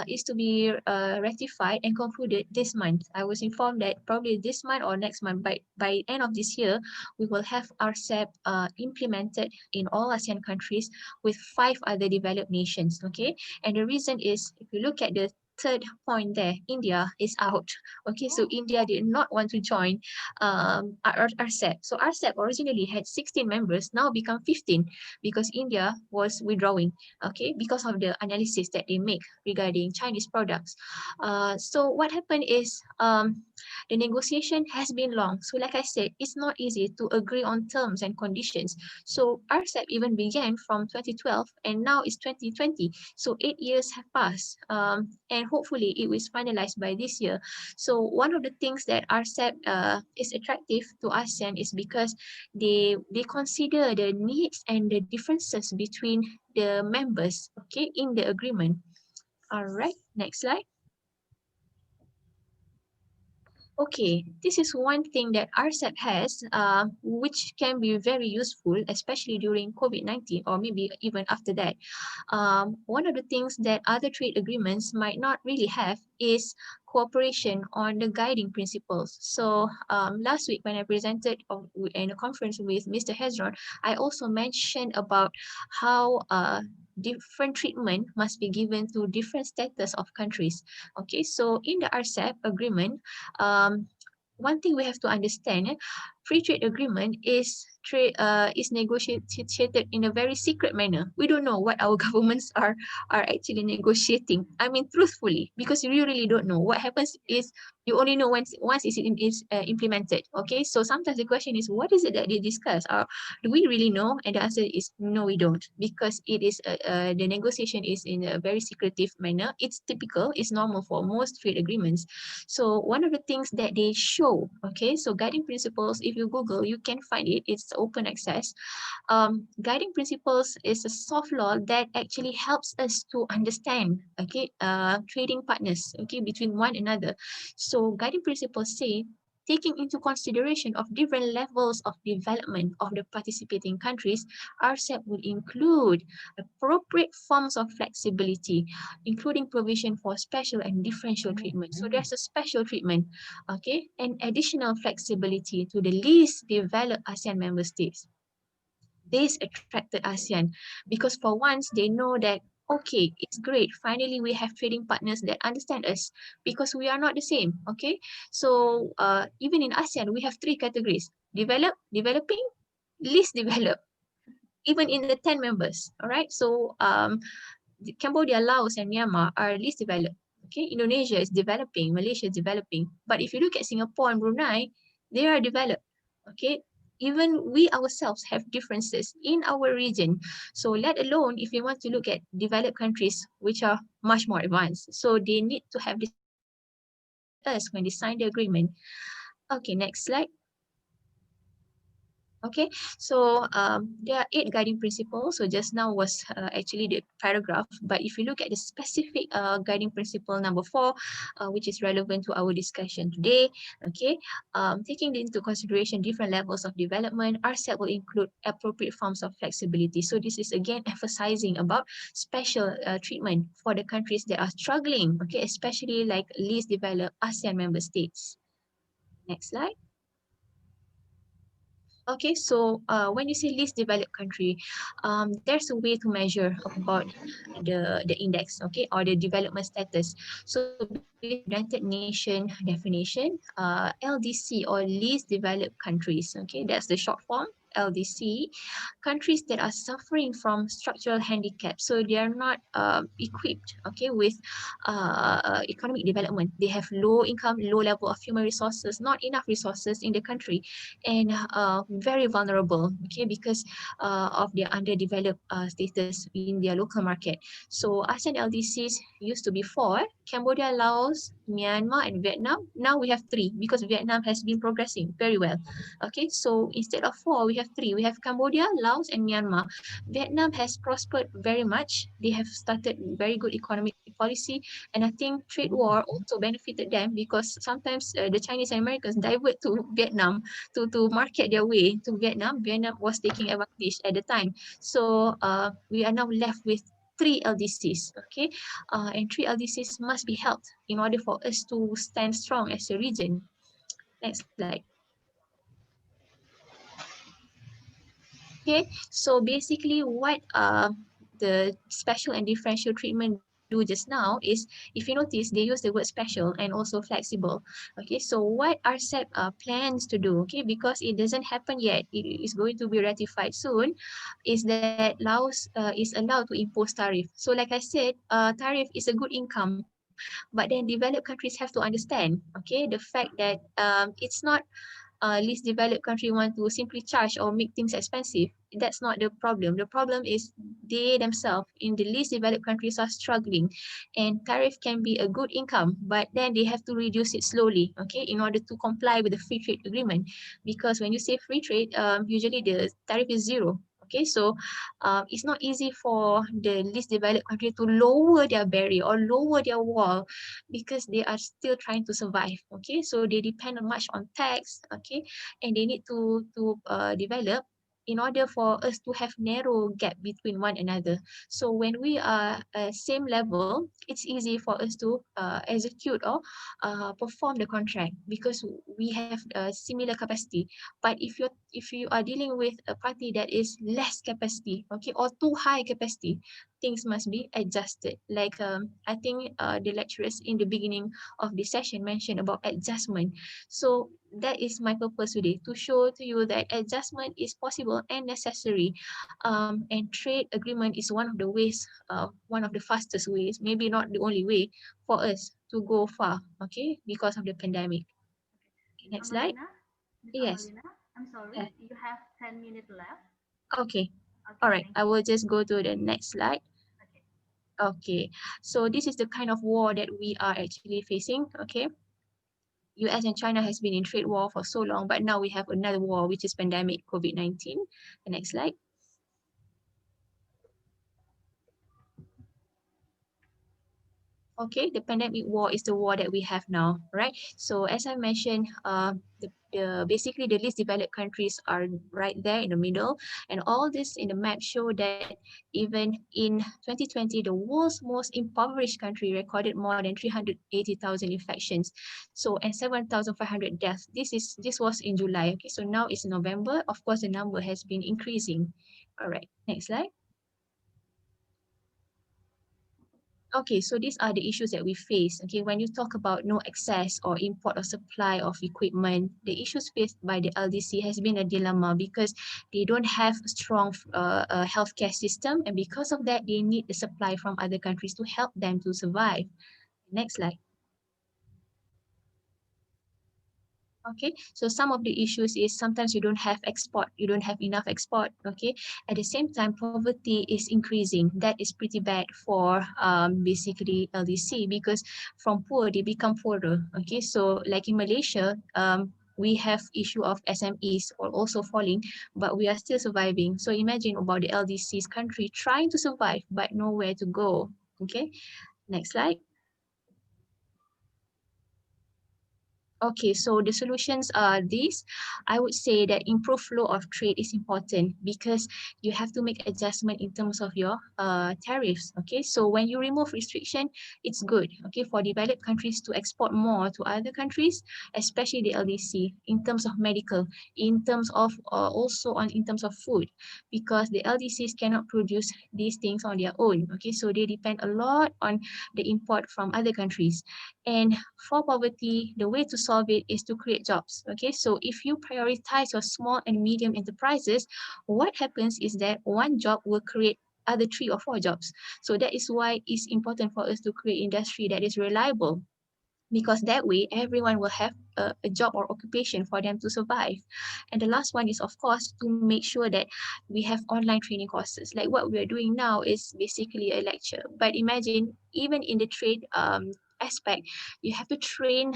is to be ratified and concluded this month. I was informed that probably this month or next month, by end of this year, we will have RCEP implemented in all ASEAN countries with 5 other developed nations. Okay, and the reason is if you look at the third point there, India is out. Okay, so India did not want to join RCEP. So RCEP originally had 16 members, now become 15 because India was withdrawing, okay, because of the analysis that they make regarding Chinese products. So what happened is the negotiation has been long. So like I said, it's not easy to agree on terms and conditions. So RCEP even began from 2012 and now it's 2020. So 8 years have passed and hopefully it was finalized by this year. So one of the things that RCEP is attractive to ASEAN is because they consider the needs and the differences between the members, okay, in the agreement. All right, next slide. Okay, this is one thing that RCEP has, which can be very useful, especially during COVID-19 or maybe even after that. One of the things that other trade agreements might not really have is cooperation on the guiding principles. So last week when I presented in a conference with Mr. Hezron, I also mentioned about how different treatment must be given to different status of countries. Okay, so in the RCEP agreement, one thing we have to understand, free trade agreement is negotiated in a very secret manner. We don't know what our governments are actually negotiating. I mean, truthfully, because we really don't know. What happens is You only know once it's implemented. Okay, so sometimes the question is, what is it that they discuss? Do we really know? And the answer is no, we don't, because it is the negotiation is in a very secretive manner. It's typical, it's normal for most trade agreements. So one of the things that they show, okay, so guiding principles, if you Google, you can find it. It's open access. Guiding principles is a soft law that actually helps us to understand, okay, trading partners, okay, between one another. So guiding principles say, taking into consideration of different levels of development of the participating countries, RCEP would include appropriate forms of flexibility, including provision for special and differential treatment. So there's a special treatment, okay, and additional flexibility to the least developed ASEAN member states. This attracted ASEAN because for once they know that, okay, it's great. Finally, we have trading partners that understand us because we are not the same. Okay, so even in ASEAN, we have three categories: developed, developing, least developed. Even in the 10 members, all right. So Cambodia, Laos, and Myanmar are least developed. Okay, Indonesia is developing, Malaysia is developing. But if you look at Singapore and Brunei, they are developed. Okay, even we ourselves have differences in our region. So let alone if you want to look at developed countries which are much more advanced. So they need to have this understanding with us when they sign the agreement. Okay, next slide. Okay, so there are 8 guiding principles. So just now was actually the paragraph, but if you look at the specific guiding principle number 4, which is relevant to our discussion today, okay, taking into consideration different levels of development, RCEP will include appropriate forms of flexibility. So this is again emphasizing about special treatment for the countries that are struggling, okay, especially like least developed ASEAN member states. Next slide. Okay, so when you say least developed country, there's a way to measure about the index, okay, or the development status. So based on the United Nations definition, LDC or least developed countries, okay, that's the short form. LDC, countries that are suffering from structural handicaps. So they are not equipped, okay, with economic development. They have low income, low level of human resources, not enough resources in the country, and very vulnerable, okay, because of their underdeveloped status in their local market. So ASEAN LDCs used to be 4, Cambodia, Laos, Myanmar, and Vietnam. Now we have 3 because Vietnam has been progressing very well. Okay, so instead of 4, we have 3. We have Cambodia, Laos, and Myanmar. Vietnam has prospered very much. They have started very good economic policy, and I think trade war also benefited them because sometimes the Chinese and Americans divert to Vietnam to market their way to Vietnam. Vietnam was taking advantage at the time. So we are now left with 3 LDCs, okay? And 3 LDCs must be helped in order for us to stand strong as a region. Next slide. Okay, so basically what the special and differential treatment do just now is, if you notice, they use the word special and also flexible. Okay, so what RCEP plans to do, okay, because it doesn't happen yet, it is going to be ratified soon, is that Laos is allowed to impose tariff. So like I said, tariff is a good income, but then developed countries have to understand, okay, the fact that it's not least developed country want to simply charge or make things expensive. That's not the problem. The problem is they themselves in the least developed countries are struggling, and tariff can be a good income, but then they have to reduce it slowly, okay, in order to comply with the free trade agreement. Because when you say free trade, usually the tariff is 0. Okay, so it's not easy for the least developed country to lower their barrier or lower their wall because they are still trying to survive. Okay, so they depend much on tax. Okay, and they need to develop in order for us to have narrow gap between one another. So when we are same level, it's easy for us to execute or perform the contract because we have similar capacity. But if your if you are dealing with a party that is less capacity, okay, or too high capacity, things must be adjusted. Like I think the lecturers in the beginning of the session mentioned about adjustment. So that is my purpose today, to show to you that adjustment is possible and necessary. And trade agreement is one of the ways, one of the fastest ways, maybe not the only way, for us to go far, okay, because of the pandemic. Okay, next slide. Amalina, Miss Yes. Amalina, I'm sorry, Yeah. you have 10 minutes left. Okay. Okay, All right. thank I you. will just go to the next slide. Okay. Okay. So this is the kind of war that we are actually facing. Okay. US and China has been in trade war for so long, but now we have another war, which is pandemic COVID-19. The next slide. Okay, the pandemic war is the war that we have now, right? So as I mentioned, basically the least developed countries are right there in the middle, and all this in the map show that even in 2020, the world's most impoverished country recorded more than 380,000 infections, so and 7,500 deaths. This was in July. Okay, so now it's November. Of course, the number has been increasing. All right, next slide. Okay, so these are the issues that we face. Okay, when you talk about no access or import or supply of equipment, the issues faced by the LDC has been a dilemma because they don't have a strong healthcare system, and because of that, they need the supply from other countries to help them to survive. Next slide. Okay, so some of the issues is sometimes you don't have export, you don't have enough export. Okay, at the same time, poverty is increasing. That is pretty bad for basically LDC, because from poor they become poorer. Okay, so like in Malaysia, we have issue of SMEs or also falling, but we are still surviving. So imagine about the LDC's country trying to survive but nowhere to go. Okay, next slide. Okay, so the solutions are these. I would say that improved flow of trade is important because you have to make adjustment in terms of your tariffs. Okay, so when you remove restriction, it's good. Okay, for developed countries to export more to other countries, especially the LDC, in terms of medical, in terms of also on in terms of food, because the LDCs cannot produce these things on their own. Okay, so they depend a lot on the import from other countries. And for poverty, the way to solve it is to create jobs. Okay, so if you prioritize your small and medium enterprises, what happens is that one job will create other 3 or 4 jobs. So that is why it's important for us to create industry that is reliable, because that way everyone will have a job or occupation for them to survive. And the last one is, of course, to make sure that we have online training courses. Like what we are doing now is basically a lecture, but imagine even in the trade aspect, you have to train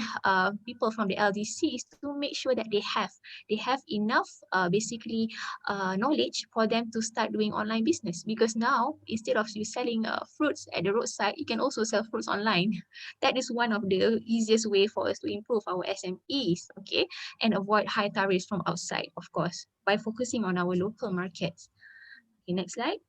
people from the LDCs to make sure that they have enough basically knowledge for them to start doing online business. Because now, instead of you selling fruits at the roadside, you can also sell fruits online. That is one of the easiest way for us to improve our SMEs, okay, and avoid high tariffs from outside, of course, by focusing on our local markets. Okay, next slide.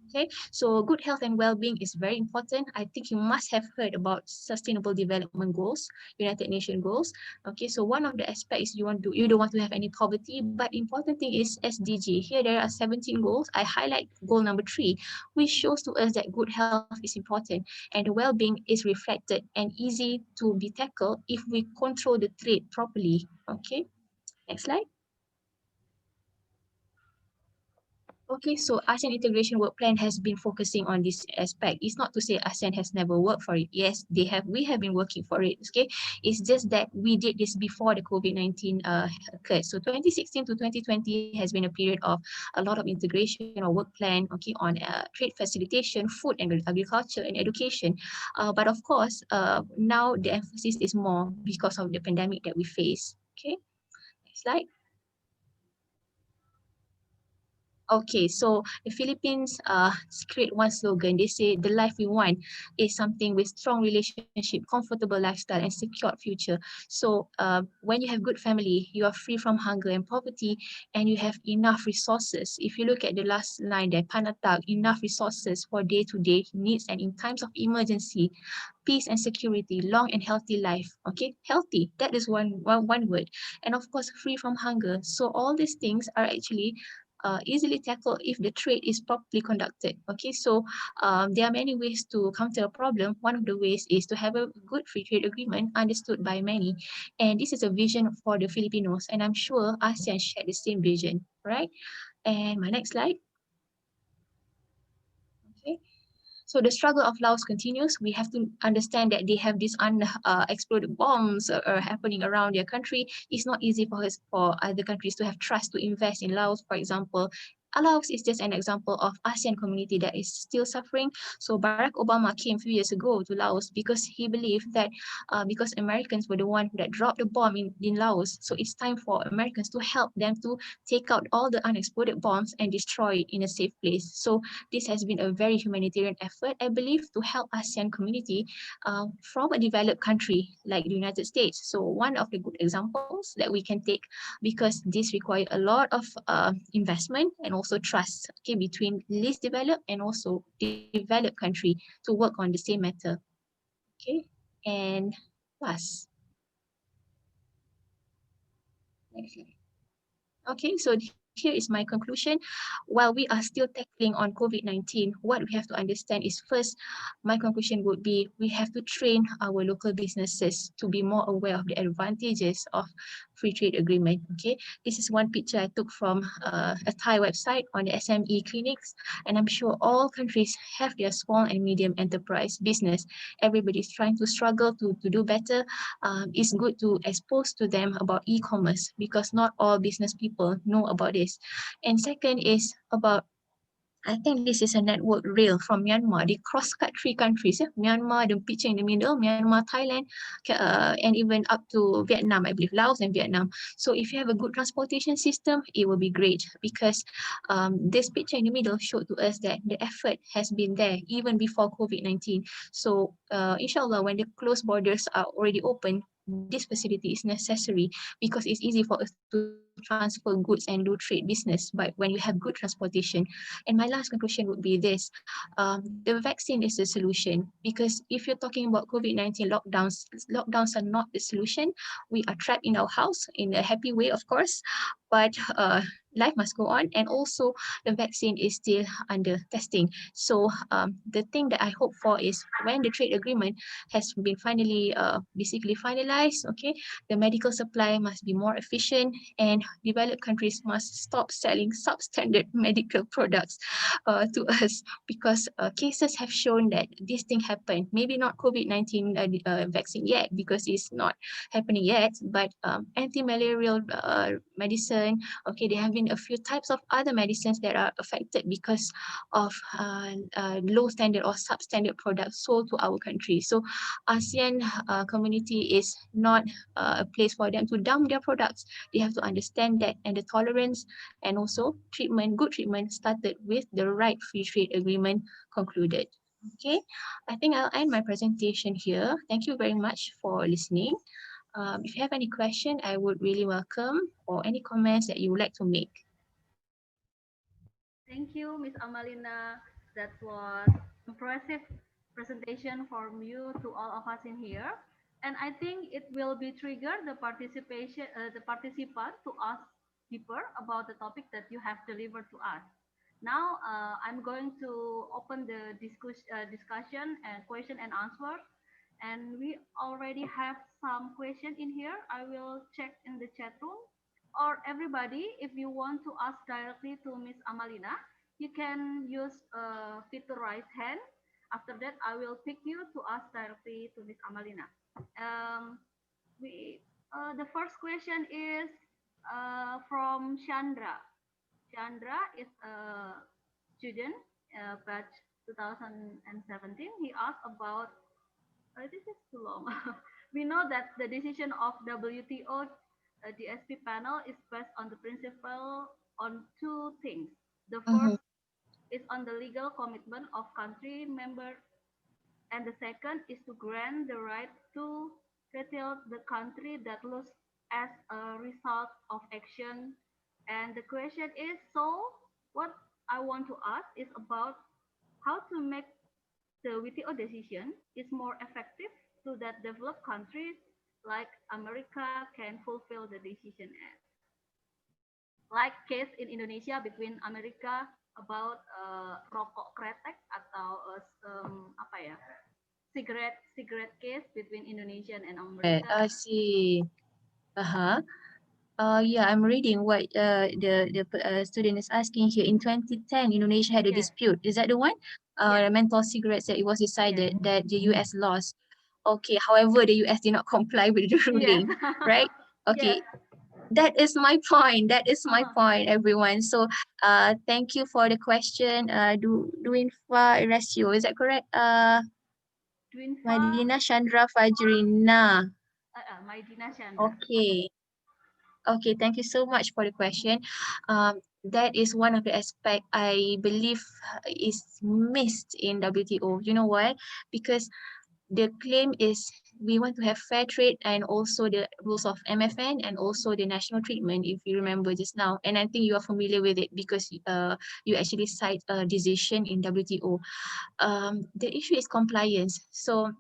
Okay, so good health and well-being is very important. I think you must have heard about Sustainable Development Goals, United Nations goals. Okay, so one of the aspects you don't want to have any poverty, but important thing is SDG. Here there are 17 goals. I highlight goal number 3, which shows to us that good health is important and the well-being is reflected and easy to be tackled if we control the trade properly. Okay, next slide. Okay, so ASEAN Integration Work Plan has been focusing on this aspect. It's not to say ASEAN has never worked for it. Yes, we have been working for it. Okay, it's just that we did this before the COVID-19 occurred. So 2016 to 2020 has been a period of a lot of integration or work plan. Okay, on trade facilitation, food and agriculture and education. But of course, now the emphasis is more because of the pandemic that we face. Okay, next slide. Okay, so the Philippines create one slogan. They say the life we want is something with strong relationship, comfortable lifestyle, and secured future. So when you have good family, you are free from hunger and poverty, and you have enough resources. If you look at the last line there, Panatag, enough resources for day-to-day needs and in times of emergency, peace and security, long and healthy life. Okay, healthy, that is one word. And of course, free from hunger. So all these things are actually easily tackled if the trade is properly conducted. Okay, so there are many ways to counter a problem. One of the ways is to have a good free trade agreement understood by many. And this is a vision for the Filipinos, and I'm sure ASEAN share the same vision, right? And my next slide. Okay. So the struggle of Laos continues. We have to understand that they have these unexploded bombs happening around their country. It's not easy for other countries to have trust to invest in Laos, for example. Laos is just an example of ASEAN community that is still suffering. So Barack Obama came a few years ago to Laos because he believed that because Americans were the one that dropped the bomb in Laos, so it's time for Americans to help them to take out all the unexploded bombs and destroy it in a safe place. So this has been a very humanitarian effort, I believe, to help ASEAN community from a developed country like the United States. So one of the good examples that we can take, because this requires a lot of investment and also trust, okay, between least developed and also developed country to work on the same matter. Okay, and plus, next slide. Okay, so here is my conclusion. While we are still tackling on COVID-19, what we have to understand is first, my conclusion would be we have to train our local businesses to be more aware of the advantages of free trade agreement. Okay, this is one picture I took from a Thai website on the SME clinics, and I'm sure all countries have their small and medium enterprise business. Everybody's trying to struggle to do better. It's good to expose to them about e-commerce because not all business people know about this. And second is about, I think this is a network rail from Myanmar. They cross-cut three countries, Myanmar, the picture in the middle, Myanmar, Thailand, and even up to Vietnam, I believe, Laos and Vietnam. So if you have a good transportation system, it will be great because this picture in the middle showed to us that the effort has been there even before COVID-19. So inshallah, when the closed borders are already open, this facility is necessary because it's easy for us to transfer goods and do trade business, but when you have good transportation. And my last conclusion would be this. The vaccine is the solution because if you're talking about COVID-19 lockdowns are not the solution. We are trapped in our house in a happy way, of course, but life must go on. And also the vaccine is still under testing. So the thing that I hope for is when the trade agreement has been finally basically finalized, okay, the medical supply must be more efficient and developed countries must stop selling substandard medical products to us because cases have shown that this thing happened. Maybe not COVID-19 vaccine yet because it's not happening yet, but anti-malarial medicine, okay, there have been a few types of other medicines that are affected because of low standard or substandard products sold to our country. So ASEAN community is not a place for them to dump their products. They have to understand that, and the tolerance and also good treatment started with the right free trade agreement concluded. Okay, I think I'll end my presentation here. Thank you very much for listening. If you have any question, I would really welcome, or any comments that you would like to make. Thank you, Miss Amalina. That was impressive presentation from you to all of us in here. And I think it will be trigger the participant to ask deeper about the topic that you have delivered to us. Now, I'm going to open the discussion and question and answer. And we already have some question in here. I will check in the chat room. Or everybody, if you want to ask directly to Miss Amalina, you can use feature raise hand. After that, I will pick you to ask directly to Miss Amalina. Um, we the first question is from Chandra. Chandra is a student, batch 2017. He asked about, this is too long. We know that the decision of WTO DSP panel is based on the principle on two things. The Mm-hmm. first is on the legal commitment of country member, and the second is to grant the right to retaliate the country that loses as a result of action. And the question is, so what I want to ask is about how to make the WTO decision is more effective so that developed countries like America can fulfill the decision as like case in Indonesia between Amerika about rokok kretek atau apa ya cigarette case between Indonesian and America. I see. Uh-huh. Yeah, I'm reading what the student is asking here. In 2010, Indonesia had a Yes, dispute. Is that the one? yes, The menthol cigarettes that it was yes, decided that the US lost. Okay, however, the US did not comply with the yes, ruling, right? yes. Okay, that is my point. That is my Uh-huh. point, everyone. So, thank you for the question. Duinfa Erasio, is that correct? Dwinfa, Madina Chandra Fajrina. Maidina Chandra. Okay. Okay, thank you so much for the question. That is one of the aspect I believe is missed in WTO. You know why? Because the claim is we want to have fair trade and also the rules of MFN and also the national treatment, if you remember just now. And I think you are familiar with it because you actually cite a decision in WTO. The issue is compliance. So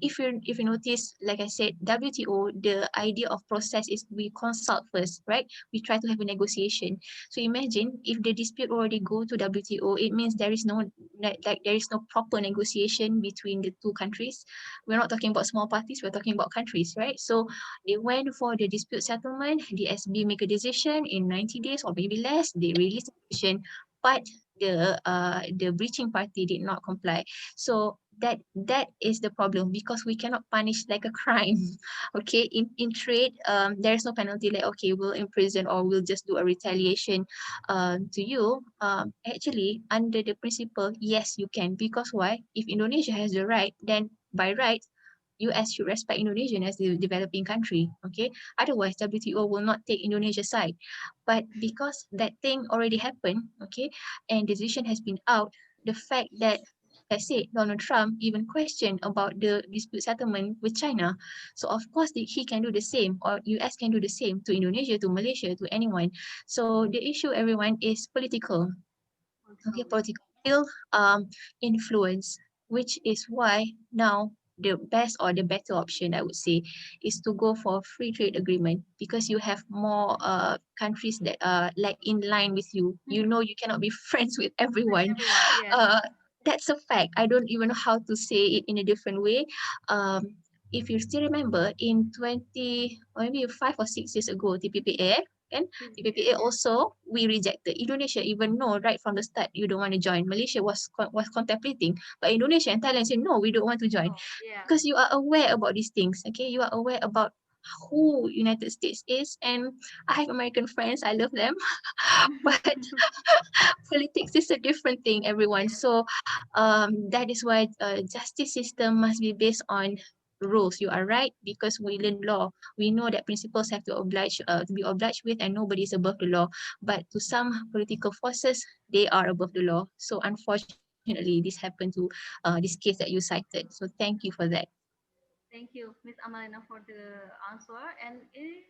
if you notice, like I said, WTO, the idea of process is we consult first, right? We try to have a negotiation. So imagine if the dispute already go to WTO, it means there is no there is no proper negotiation between the two countries. We're not talking about small parties, we're talking about countries, right? So they went for the dispute settlement, the SB make a decision in 90 days or maybe less, they release the decision, but the breaching party did not comply. So that is the problem because we cannot punish like a crime. Okay, in trade, there's no penalty like okay we'll imprison or we'll just do a retaliation to you. Actually under the principle, yes you can, because why? If Indonesia has the right, then by right US should respect Indonesia as the developing country. Okay, otherwise WTO will not take Indonesia's side. But because that thing already happened, okay, and decision has been out, the fact that let's say Donald Trump even questioned about the dispute settlement with China. So of course he can do the same, or US can do the same to Indonesia, to Malaysia, to anyone. So the issue, everyone, is political. Okay, political will, influence, which is why now the best or the better option I would say is to go for free trade agreement, because you have more countries that are like in line with you. You know you cannot be friends with everyone. Everyone, yes. uh that's a fact. I don't even know how to say it in a different way. If you still remember in 20 or maybe 5 or 6 years ago, TPPA kan, TPPA Yes. also we rejected. Indonesia even know right from the start you don't want to join. Malaysia was contemplating, but Indonesia and Thailand said no, we don't want to join, Oh, yeah. because you are aware about these things. Okay, you are aware about who United States is, and I have American friends, I love them, but politics is a different thing, everyone. So that is why justice system must be based on rules. You are right, because we learn law. We know that principles have to be obliged with, and nobody is above the law. But to some political forces, they are above the law. So unfortunately, this happened to this case that you cited. So thank you for that. Thank you, Miss Amalina, for the answer. And is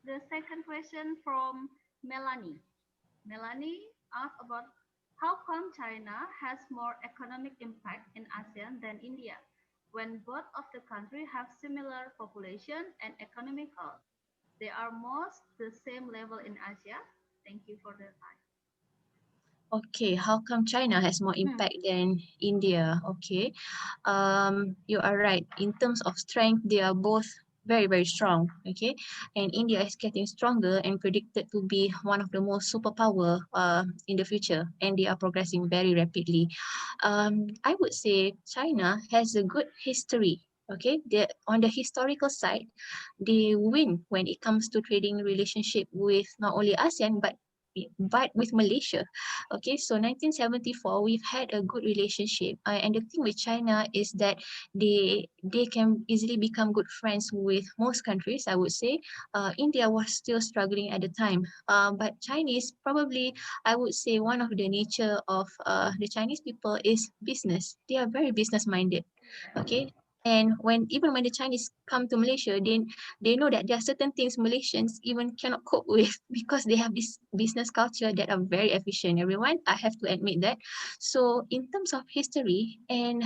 the second question from Melanie. Melanie asked about how come China has more economic impact in ASEAN than India, when both of the countries have similar population and economic growth. They are most the same level in Asia. Thank you for the time. Okay, how come China has more Hmm. impact than India? Okay, you are right. In terms of strength, they are both very, very strong. Okay, and India is getting stronger and predicted to be one of the most superpower in the future, and they are progressing very rapidly. I would say China has a good history. Okay, they on the historical side, they win when it comes to trading relationship with not only ASEAN but but with Malaysia. Okay, so 1974, we've had a good relationship. And the thing with China is that they can easily become good friends with most countries, I would say. India was still struggling at the time. But Chinese, probably, I would say one of the nature of the Chinese people is business. They are very business minded. Okay. And even when the Chinese come to Malaysia, they know that there are certain things Malaysians even cannot cope with because they have this business culture that are very efficient. Everyone, I have to admit that. So in terms of history and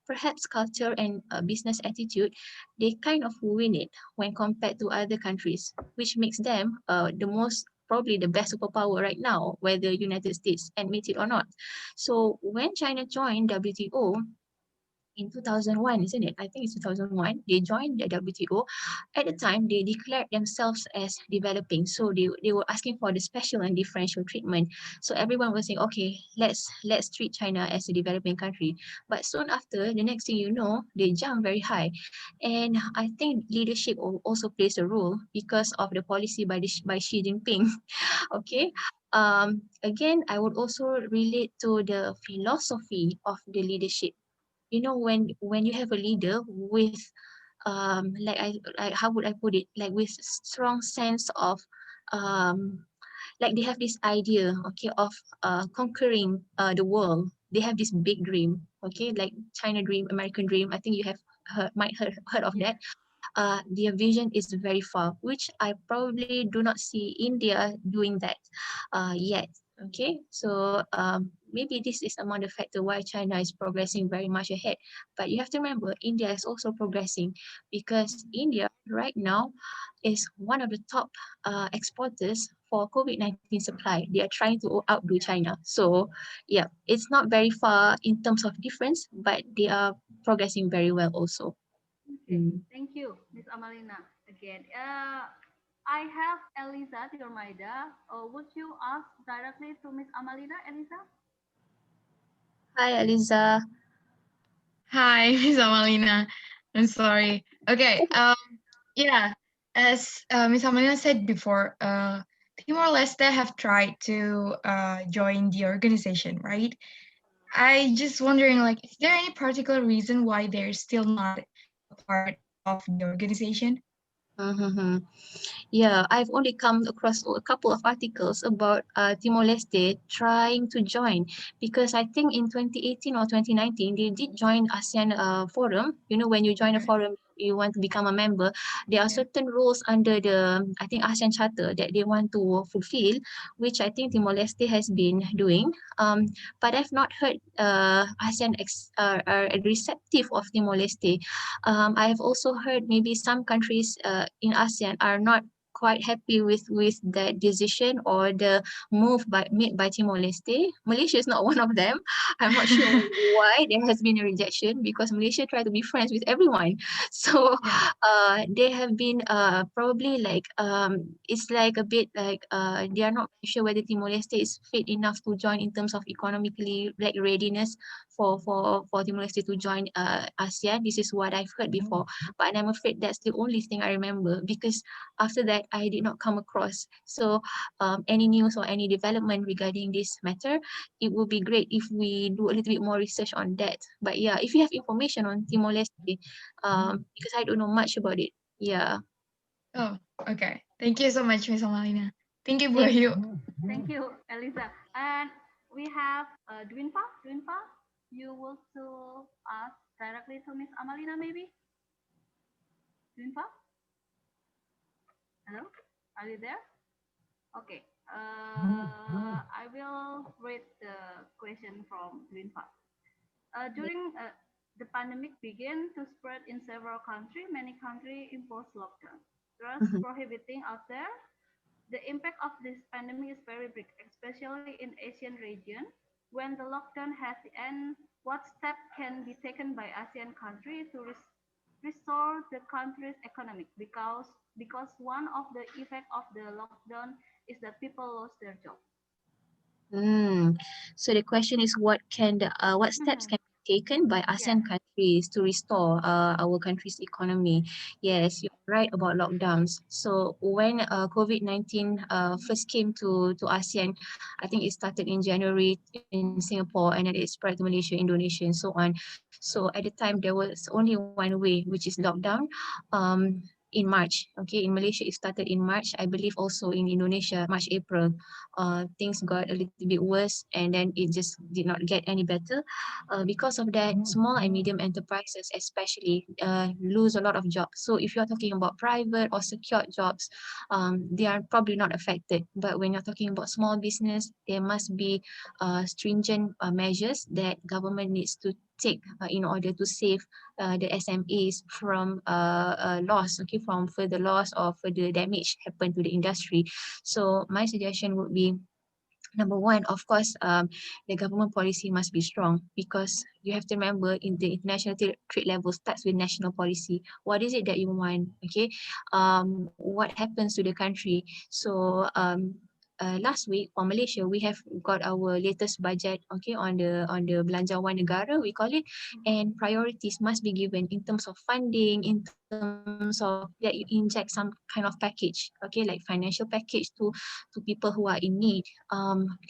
perhaps culture and business attitude, they kind of win it when compared to other countries, which makes them the most probably the best superpower right now, whether United States admit it or not. So when China joined WTO, in 2001, isn't it? I think it's 2001. They joined the WTO. At the time, they declared themselves as developing. So they were asking for the special and differential treatment. So everyone was saying, okay, let's treat China as a developing country. But soon after, the next thing you know, they jump very high. And I think leadership also plays a role because of the policy by Xi Jinping. Okay. Again, I would also relate to the philosophy of the leadership. When you have a leader with like how would I put it, like with strong sense of um like they have this idea, okay, of conquering the world. They have this big dream, okay, like China dream, American dream. I think you have heard of that. Their vision is very far, which I probably do not see India doing that yet. Okay, so maybe this is among the factor why China is progressing very much ahead. But you have to remember, India is also progressing because India right now is one of the top exporters for COVID-19 supply. They are trying to outdo China. So yeah, it's not very far in terms of difference, but they are progressing very well also. Okay, thank you, Miss Amalina. Again, I have Eliza Tiormaida. Would you ask directly to Miss Amalina, Eliza? Hi, Eliza. Hi, Miss Amalina. I'm sorry. Okay. Yeah. As Miss Amalina said before, Timor-Leste have tried to join the organization, right? I just wondering, like, is there any particular reason why they're still not a part of the organization? Mm-hmm. Yeah, I've only come across a couple of articles about Timor-Leste trying to join because I think in 2018 or 2019 they did join ASEAN forum. When you join a Okay. forum, you want to become a member. There are Yeah. certain rules under the I think ASEAN Charter that they want to fulfill, which I think Timor-Leste has been doing. But I've not heard ASEAN are receptive of Timor-Leste. I have also heard maybe some countries in ASEAN are not quite happy with that decision or the move made by Timor-Leste. Malaysia is not one of them. I'm not sure why there has been a rejection because Malaysia try to be friends with everyone. So Yeah. they have been probably like it's like a bit like they are not sure whether Timor-Leste is fit enough to join in terms of economically like readiness for Timor-Leste to join ASEAN. This is what I've heard before, but I'm afraid that's the only thing I remember because after that I did not come across. So any news or any development regarding this matter, it would be great if we do a little bit more research on that. But yeah, if you have information on Timor-Leste, because I don't know much about it. Yeah. Oh, okay. Thank you so much, Miss Amalina. Thank you, Thank Bayu. Thank you, Eliza. And we have Dwinpa. Dwinpa, you want to ask directly to Miss Amalina, maybe? Dwinpa? Hello? Are you there? Okay. I will read the question from Dwinpa. During the pandemic began to spread in several countries, many countries imposed lockdown, thus Mhm. prohibiting out there. The impact of this pandemic is very big, especially in ASEAN region. When the lockdown has end, what step can be taken by ASEAN countries to restore the country's economic? Because one of the effect of the lockdown is that people lost their job. Mm. So the question is, what steps Mhm. can be taken by Yes. ASEAN countries to restore our country's economy. Yes, you're right about lockdowns. So when COVID-19 first came to ASEAN, I think it started in January in Singapore and then it spread to Malaysia, Indonesia, and so on. So at the time there was only one way, which is lockdown. In March, okay, in Malaysia it started in March. I believe also in Indonesia, March, April, things got a little bit worse, and then it just did not get any better. Because of that, small and medium enterprises especially lose a lot of jobs. So if you're talking about private or secured jobs, they are probably not affected. But when you're talking about small business, there must be stringent measures that government needs to take in order to save the SMEs from loss, okay, from further loss or further damage happen to the industry. So my suggestion would be, number one, of course, the government policy must be strong, because you have to remember in the international trade level starts with national policy. What is it that you want? Okay, what happens to the country? So last week for Malaysia, we have got our latest budget, okay, on the belanjawan negara, we call it, and priorities must be given in terms of funding, in terms of that you inject some kind of package, okay, like financial package to people who are in need.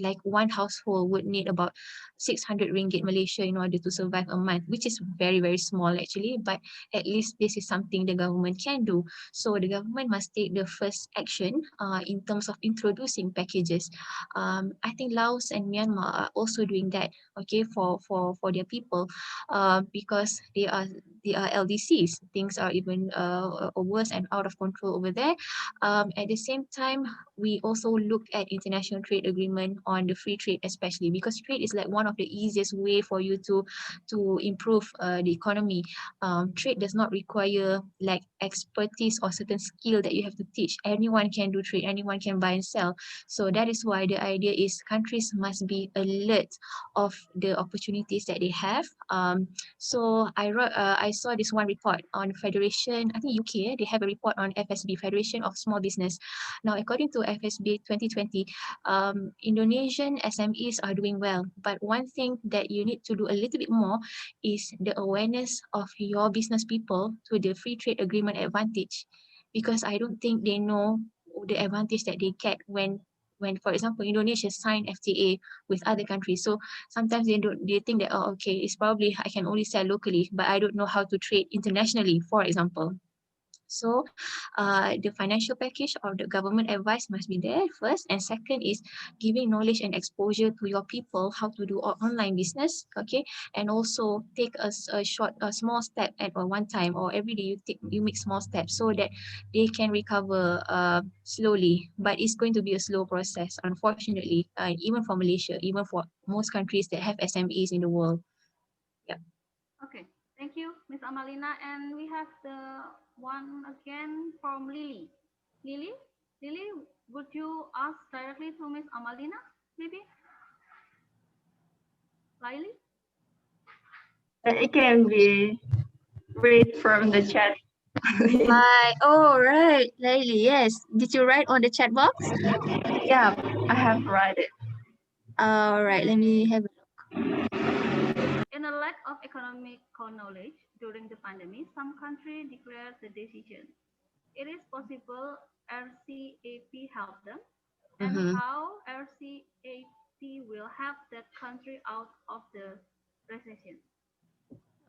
Like one household would need about 600 ringgit Malaysia in order to survive a month, which is very, very small actually, but at least this is something the government can do. So the government must take the first action in terms of introducing packages. I think Laos and Myanmar are also doing that, okay, for their people, because they are LDCs. Things are even worse and out of control over there. At the same time, we also look at international trade agreement on the free trade, especially because trade is like one of the easiest way for you to improve the economy. Trade does not require like expertise or certain skill that you have to teach. Anyone can do trade, anyone can buy and sell. So that is why the idea is countries must be alert of the opportunities that they have. So I saw this one report on Federation, I think UK, they have a report on FSB, Federation of Small Business. Now, according to FSB 2020, Indonesian SMEs are doing well, but one thing that you need to do a little bit more is the awareness of your business people to the free trade agreement advantage, because I don't think they know the advantage that they get when, for example, Indonesia signed FTA with other countries. So sometimes they think that, oh, okay, it's probably I can only sell locally, but I don't know how to trade internationally, for example. So the financial package of the government advice must be there first, and second is giving knowledge and exposure to your people how to do online business, okay, and also take a small step at one time, or every day you make small steps so that they can recover slowly. But it's going to be a slow process, unfortunately, even for Malaysia, even for most countries that have SMEs in the world. Yeah. Okay. Thank you, Miss Amalina. And we have the one again from Lily. Lily, Lily, would you ask directly to Miss Amalina, maybe? Lily? It can be read from the chat. Hi. Oh, right, Laili. Yes. Did you write on the chat box? Yeah, I have read it. All right. Let me have. In a lack of economical knowledge during the pandemic, some countries declared the decision. It is possible RCAP help them, and Mm-hmm. how RCAP will help that country out of the recession.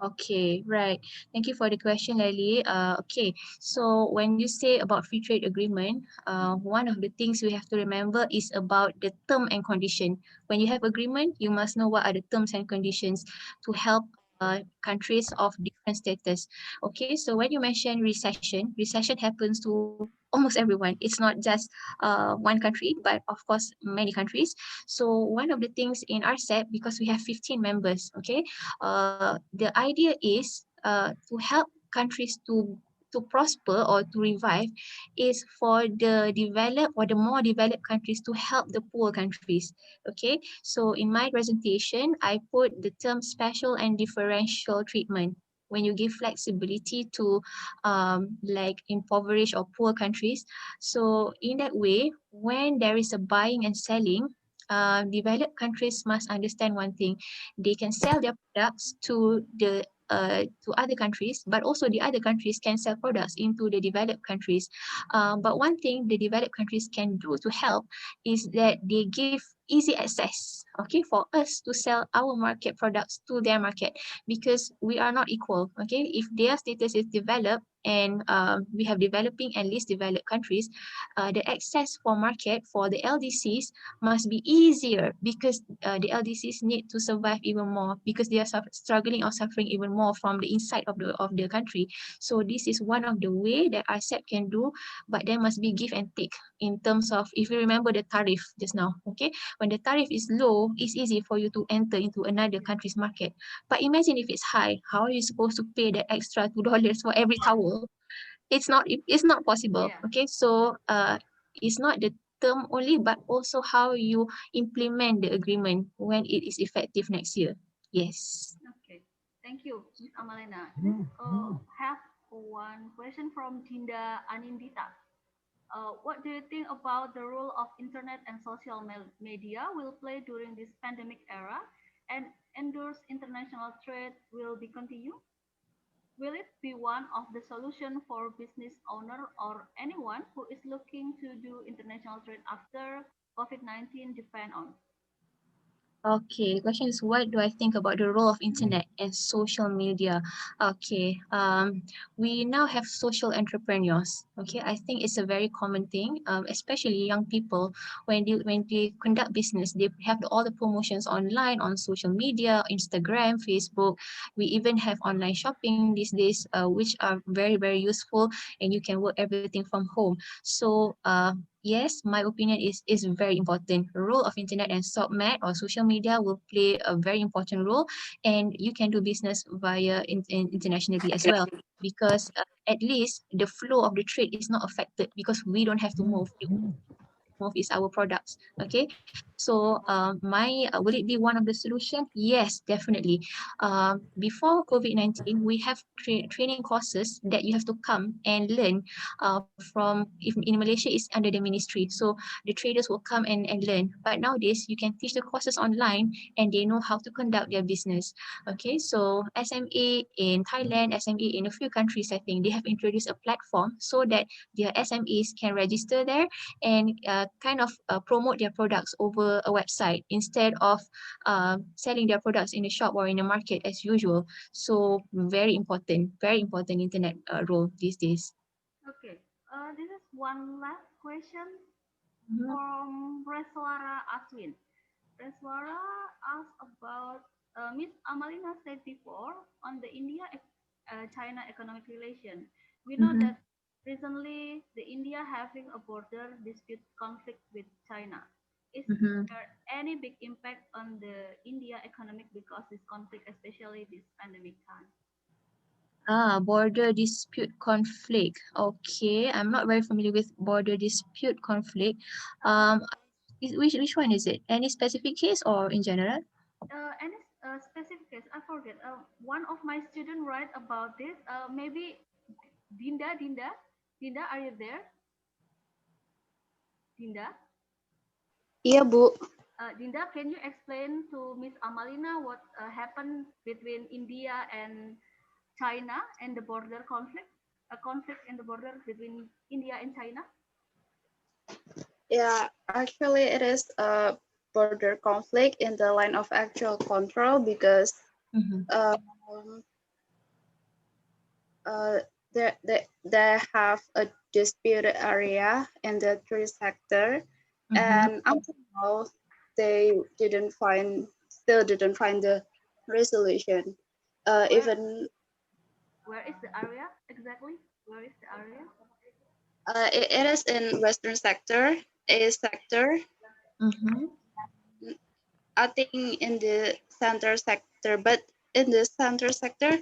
Okay, right. Thank you for the question, Lily. Okay, so when you say about free trade agreement, one of the things we have to remember is about the term and condition. When you have agreement, you must know what are the terms and conditions to help countries of different status. Okay, so when you mention recession, recession happens to almost everyone. It's not just one country, but of course many countries. So one of the things in our set, because we have 15 members, okay, the idea is to help countries to prosper or to revive, is for the developed or the more developed countries to help the poor countries. Okay, so in my presentation, I put the term special and differential treatment. When you give flexibility to like impoverished or poor countries, so in that way, when there is a buying and selling, developed countries must understand one thing: they can sell their products to other countries, but also the other countries can sell products into the developed countries. But one thing the developed countries can do to help is that they give easy access, okay, for us to sell our market products to their market, because we are not equal. Okay, if their status is developed and we have developing and least developed countries, the access for market for the LDCs must be easier, because the LDCs need to survive even more, because they are struggling or suffering even more from the inside of the country. So this is one of the way that ASEP can do, but there must be give and take in terms of, if you remember the tariff just now, okay, when the tariff is low, it's easy for you to enter into another country's market. But imagine if it's high, how are you supposed to pay that extra $2 for every towel? It's not possible. Yeah. Okay, so it's not the term only, but also how you implement the agreement when it is effective next year. Yes. Okay. Thank you, Ms. Amalina. This have one question from Dinda Anindita. What do you think about the role of internet and social media will play during this pandemic era, and endorse international trade will be continued? Will it be one of the solution for business owner or anyone who is looking to do international trade after COVID-19 depend on? Okay, the question is, what do I think about the role of internet and social media? Okay, we now have social entrepreneurs. Okay, I think it's a very common thing, especially young people. When they conduct business, they have all the promotions online on social media, Instagram, Facebook. We even have online shopping these days, which are very, very useful, and you can work everything from home. So yes, my opinion is very important. The role of internet and SOCMED or social media will play a very important role, and you can do business via internationally as well, because at least the flow of the trade is not affected, because we don't have to move. Move is our products. Okay, so will it be one of the solution? Yes, definitely. Before COVID-19, we have training courses that you have to come and learn from, if in Malaysia is under the ministry, so the traders will come and learn. But nowadays you can teach the courses online, and they know how to conduct their business. Okay, so SME in Thailand, SME in a few countries, I think they have introduced a platform so that their SMEs can register there and kind of promote their products over a website, instead of selling their products in a shop or in a market as usual. So very important internet role these days. Okay. This is one last question Mhm. from Reswara Aswin. Reswara asked about Miss Amalina said before on the China economic relation. We know Mhm. that recently the India having a border dispute conflict with China. Is Mhm. there any big impact on the India economic because this conflict, especially this pandemic time? Border dispute conflict. Okay, I'm not very familiar with border dispute conflict. Uh, Um, which one is it? Any specific case or in general? any specific case? I forget. One of my students write about this. Maybe Dinda, are you there? Dinda? Iya, Bu. Dinda, can you explain to Miss Amalina what happened between India and China and the border conflict? A conflict in the border between India and China? Yeah, actually it is a border conflict in the line of actual control because Mhm. um, they have a disputed area in the tree sector, Mhm. and until now they still didn't find the resolution. Where Even where is the area exactly? Where is the area? it is in western sector, A sector. Mhm. I think in the center sector, but in the center sector,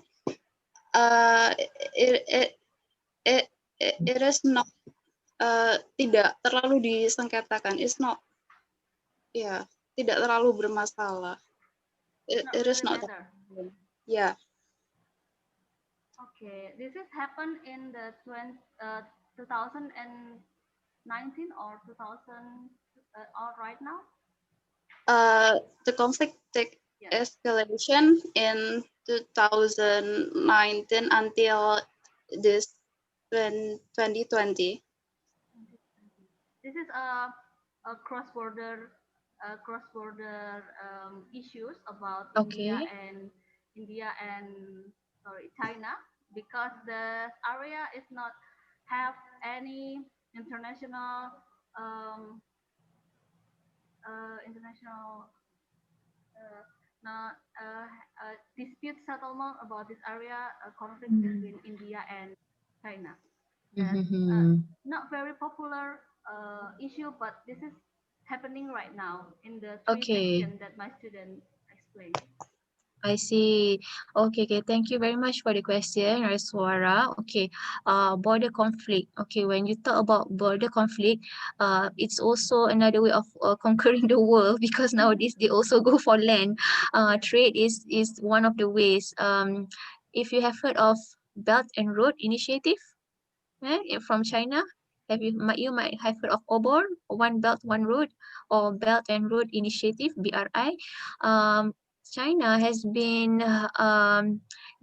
uh, it it it it is not tidak terlalu disengketakan. It's not, ya, tidak terlalu bermasalah. It's not It is really not that matter. problem. Yeah, Okay, this has happened in the 2019 or 2000 or right now? the conflict Yeah. escalation in 2019 until this 2020. This is a cross-border issues about Okay. India and sorry China, because the area is not have any international um, international not dispute settlement about this area conflict between India and China. That's Mm-hmm. not very popular issue, but this is happening right now in the three Okay. sections that my student explained. I see. Okay, okay. Thank you very much for the question, Raswara. Okay, border conflict. Okay, when you talk about border conflict, it's also another way of conquering the world because nowadays they also go for land. Trade is one of the ways. If you have heard of Belt and Road Initiative, from China. You might have heard of OBOR, One Belt One Road, or Belt and Road Initiative (BRI). Um, China has been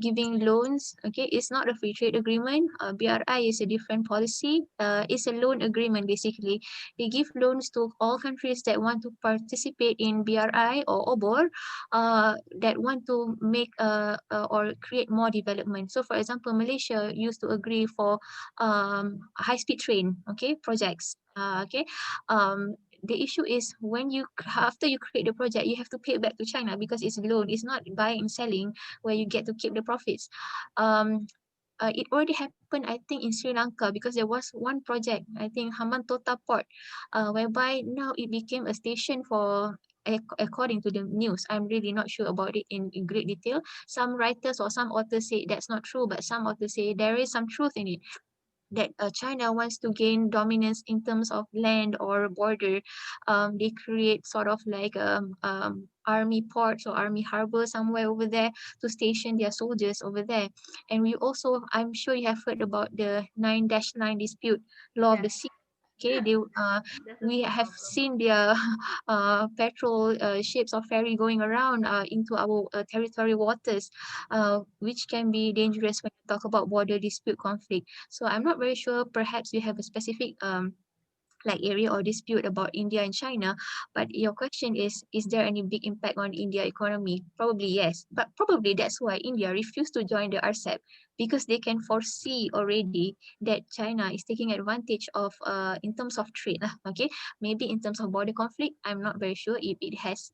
giving loans. Okay, it's not a free trade agreement. BRI is a different policy. It's a loan agreement basically. They give loans to all countries that want to participate in BRI or OBOR, that want to make or create more development. So, for example, Malaysia used to agree for high speed train, okay, projects. Okay, the issue is when you after you create the project, you have to pay it back to China because it's loan. It's not buying and selling where you get to keep the profits. um it already happened, I think, in Sri Lanka because there was one project, I think Hambantota Port, whereby now it became a station for, according to the news. I'm really not sure about it in great detail. Some writers or some authors say that's not true, but some authors say there is some truth in it, that China wants to gain dominance in terms of land or border. They create sort of like army ports or army harbor somewhere over there to station their soldiers over there. And we also, I'm sure you have heard about the 9-9 dispute law of Yes, the sea. Okay, they that's a we big have problem. seen their petrol ships or ferry going around into our territory waters, which can be dangerous when you talk about border dispute conflict. So I'm not very sure. Perhaps you have a specific like area or dispute about India and China. But your question is there any big impact on India economy? Probably yes. But probably that's why India refused to join the RCEP, because they can foresee already that China is taking advantage of in terms of trade. Okay. Maybe in terms of border conflict, I'm not very sure if it has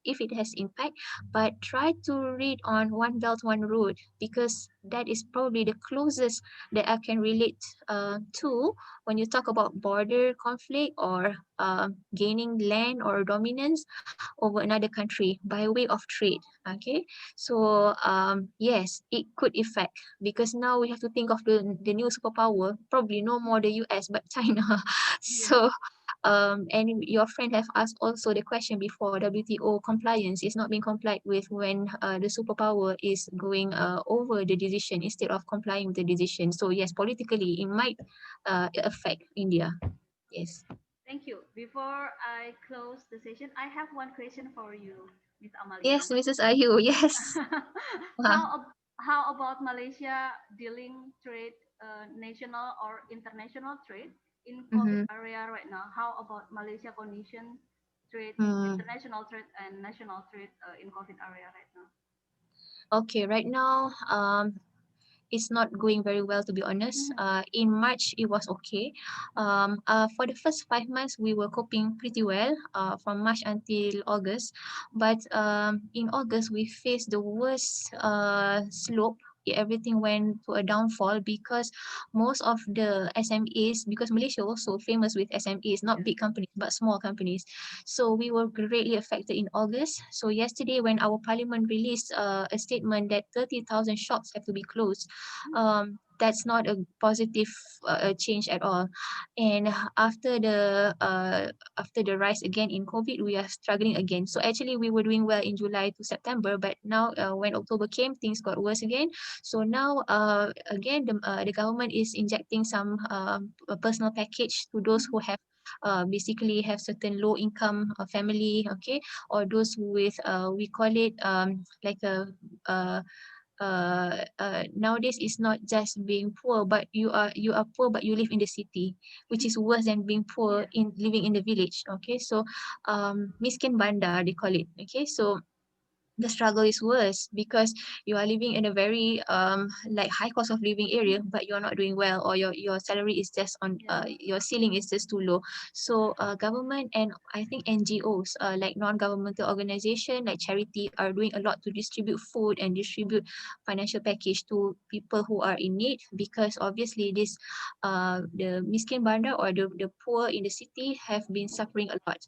impact. But try to read on One Belt One Road, because that is probably the closest that I can relate to when you talk about border conflict or gaining land or dominance over another country by way of trade. Okay, so yes, it could affect, because now we have to think of the new superpower, probably no more the US but China. Yeah, So and your friend have asked also the question before, WTO compliance is not being complied with when the superpower is going over the decision instead of complying with the decision. So yes, politically it might affect India. Yes. thank you. Before I close the session, I have one question for you, Miss Yes, Amalina. Mrs. Ayu. Yes. Uh, How about Malaysia dealing trade, national or international trade in COVID mhm, area right now? How about Malaysia condition trade, mm. international trade and national trade in COVID area right now? Okay, right now, it's not going very well, to be honest. Mhm. In March it was okay. For the first 5 months we were coping pretty well. From March until August, but in August we faced the worst slope. Everything went to a downfall because most of the SMEs, because Malaysia also famous with SMEs, not Yes. big companies but small companies. So we were greatly affected in August. So yesterday when our parliament released a statement that 30,000 shops have to be closed, that's not a positive change at all. And after the rise again in COVID, we are struggling again. So actually we were doing well in July to September, but now when October came, things got worse again. So now again the government is injecting some personal package to those who have basically have certain low income family, okay, or those with we call it like a nowadays it's not just being poor, but you are poor but you live in the city, which is worse than being poor in living in the village. Okay, so miskin banda they call it. Okay, so the struggle is worse because you are living in a very like high cost of living area, but you're not doing well, or your salary is just on your ceiling is just too low. So government and I think NGOs, like non-governmental organization like charity, are doing a lot to distribute food and distribute financial package to people who are in need, because obviously this the miskin banda or the poor in the city have been suffering a lot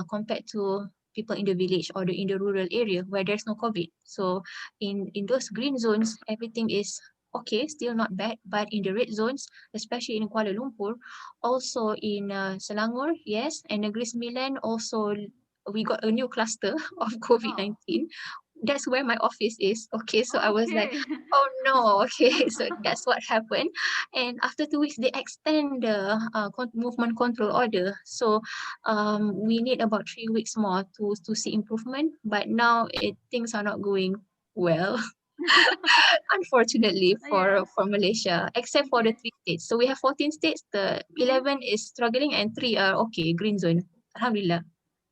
compared to people in the village or in the rural area where there's no COVID. So in those green zones, everything is okay, still not bad. But in the red zones, especially in Kuala Lumpur, also in Selangor, yes, and Negeri Sembilan, also we got a new cluster of COVID-19. That's where my office is. Okay, so I was like, Okay. oh no, okay, so that's what happened. And after 2 weeks, they extend the movement control order. So we need about 3 weeks more to see improvement. But now things are not going well, unfortunately Yeah. for Malaysia, except for the Okay. 3 states. So we have 14 states. The 11 is struggling and 3 are okay, green zone. Alhamdulillah.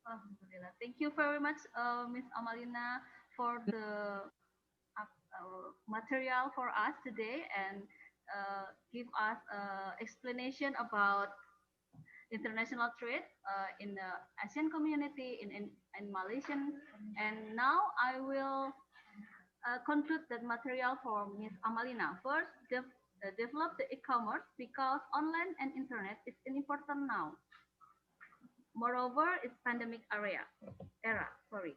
Alhamdulillah. Thank you very much, Miss Amalina, for the material for us today and give us explanation about international trade in the ASEAN community in Malaysian. And now I will conclude that material for Miss Amalina. First, develop the e-commerce because online and internet is important now. Moreover, it's pandemic era. Sorry.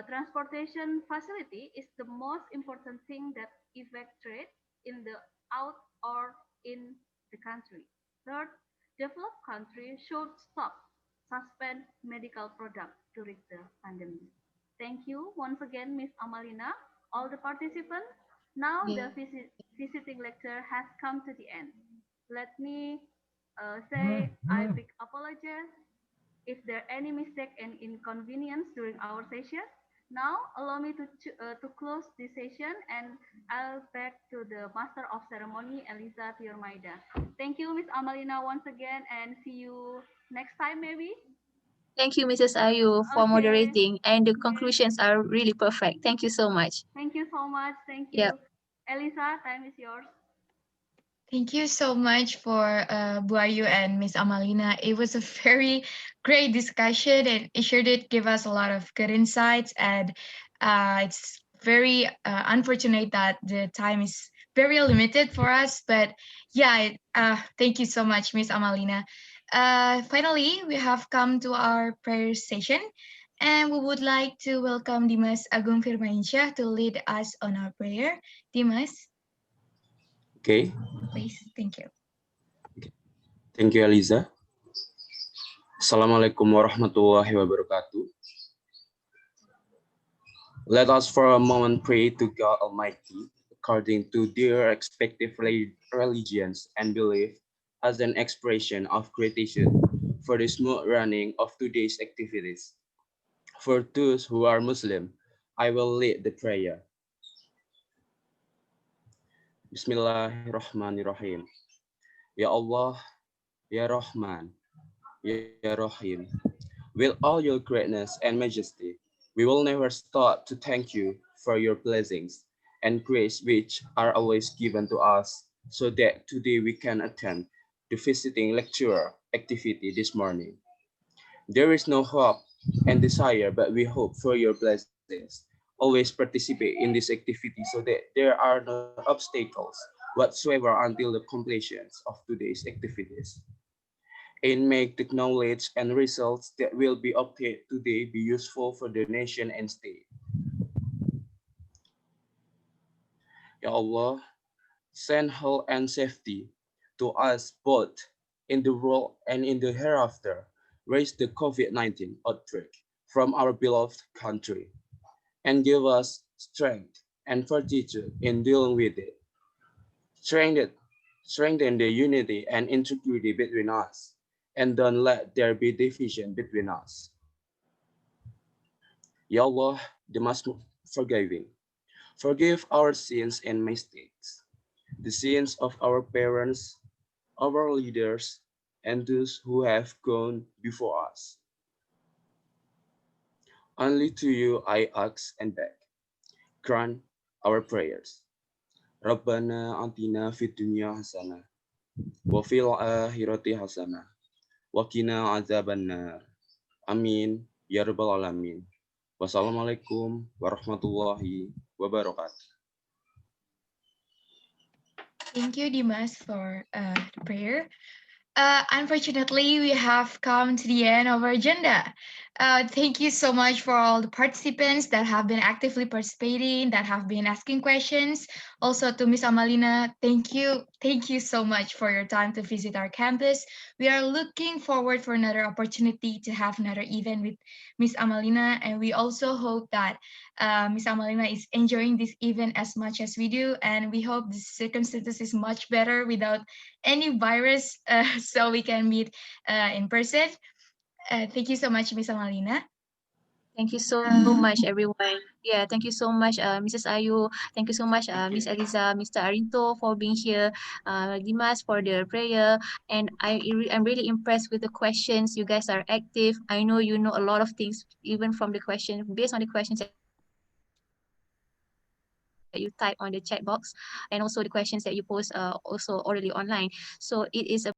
Transportation facility is the most important thing that affect trade in the out or in the country. Third, developed country should suspend medical products during the pandemic. Thank you once again, Miss Amalina, all the participants. Now Yeah. the visiting lecture has come to the end. Let me say I big apologize if there are any mistake and inconvenience during our session. Now, allow me to close this session and I'll back to the Master of Ceremony, Elisa Tiormaida. Thank you, Miss Amalina, once again, and see you next time, maybe. Thank you, Mrs. Ayu, for Okay. moderating, and the Okay. conclusions are really perfect. Thank you so much. Thank you so much. Thank Yep. you. Elisa, time is yours. Thank you so much for Buayu and Miss Amalina. It was a very great discussion, and it sure did give us a lot of good insights. And it's very unfortunate that the time is very limited for us. But yeah, thank you so much, Miss Amalina. Finally, we have come to our prayer session, and we would like to welcome Dimas Agung Firmansyah to lead us on our prayer. Dimas, Okay, please. Thank you. thank you, Eliza. Assalamualaikum warahmatullahi wabarakatuh. Let us for a moment pray to God Almighty according to their respective religions and belief as an expression of gratitude for the smooth running of today's activities. For those who are Muslim, I will lead the prayer. Bismillahirrahmanirrahim. Ya Allah, Ya Rahman, Ya Rahim. With all your greatness and majesty, we will never stop to thank you for your blessings and grace which are always given to us, so that today we can attend the visiting lecturer activity this morning. There is no hope and desire, but we hope for your blessings. Always participate in this activity so that there are no obstacles whatsoever until the completion of today's activities. And make the knowledge and results that will be obtained today be useful for the nation and state. Ya Allah, send health and safety to us both in the world and in the hereafter. Raise the COVID-19 outbreak from our beloved country and give us strength and fortitude in dealing with it. Strengthen the unity and integrity between us and don't let there be division between us. Ya Allah, the most forgiving. Forgive our sins and mistakes, the sins of our parents, our leaders, and those who have gone before us. Only to you I ask and beg. Grant our prayers. Rabbana atina fid dunya hasanah wa fil akhirati hasanah wa qina adzabannar. Amin ya rabbal alamin. Wassalamualaikum warahmatullahi wabarakatuh. Thank you, Dimas, for the prayer. Unfortunately, we have come to the end of our agenda. Thank you so much for all the participants that have been actively participating, that have been asking questions. Also to Miss Amalina, thank you. Thank you so much for your time to visit our campus. We are looking forward for another opportunity to have another event with Miss Amalina, and we also hope that Miss Amalina is enjoying this event as much as we do, and we hope the circumstances is much better without any virus, so we can meet in person. Thank you so much, Miss Amalina. Thank you so much, everyone. Yeah, thank you so much, Mrs. Ayu. Thank you so much, Miss Eliza, Mr. Arinto for being here, Dimas for the prayer. And I'm really impressed with the questions. You guys are active. I know you know a lot of things, even from the question, based on the questions that you type on the chat box, and also the questions that you post also orally online. So it is a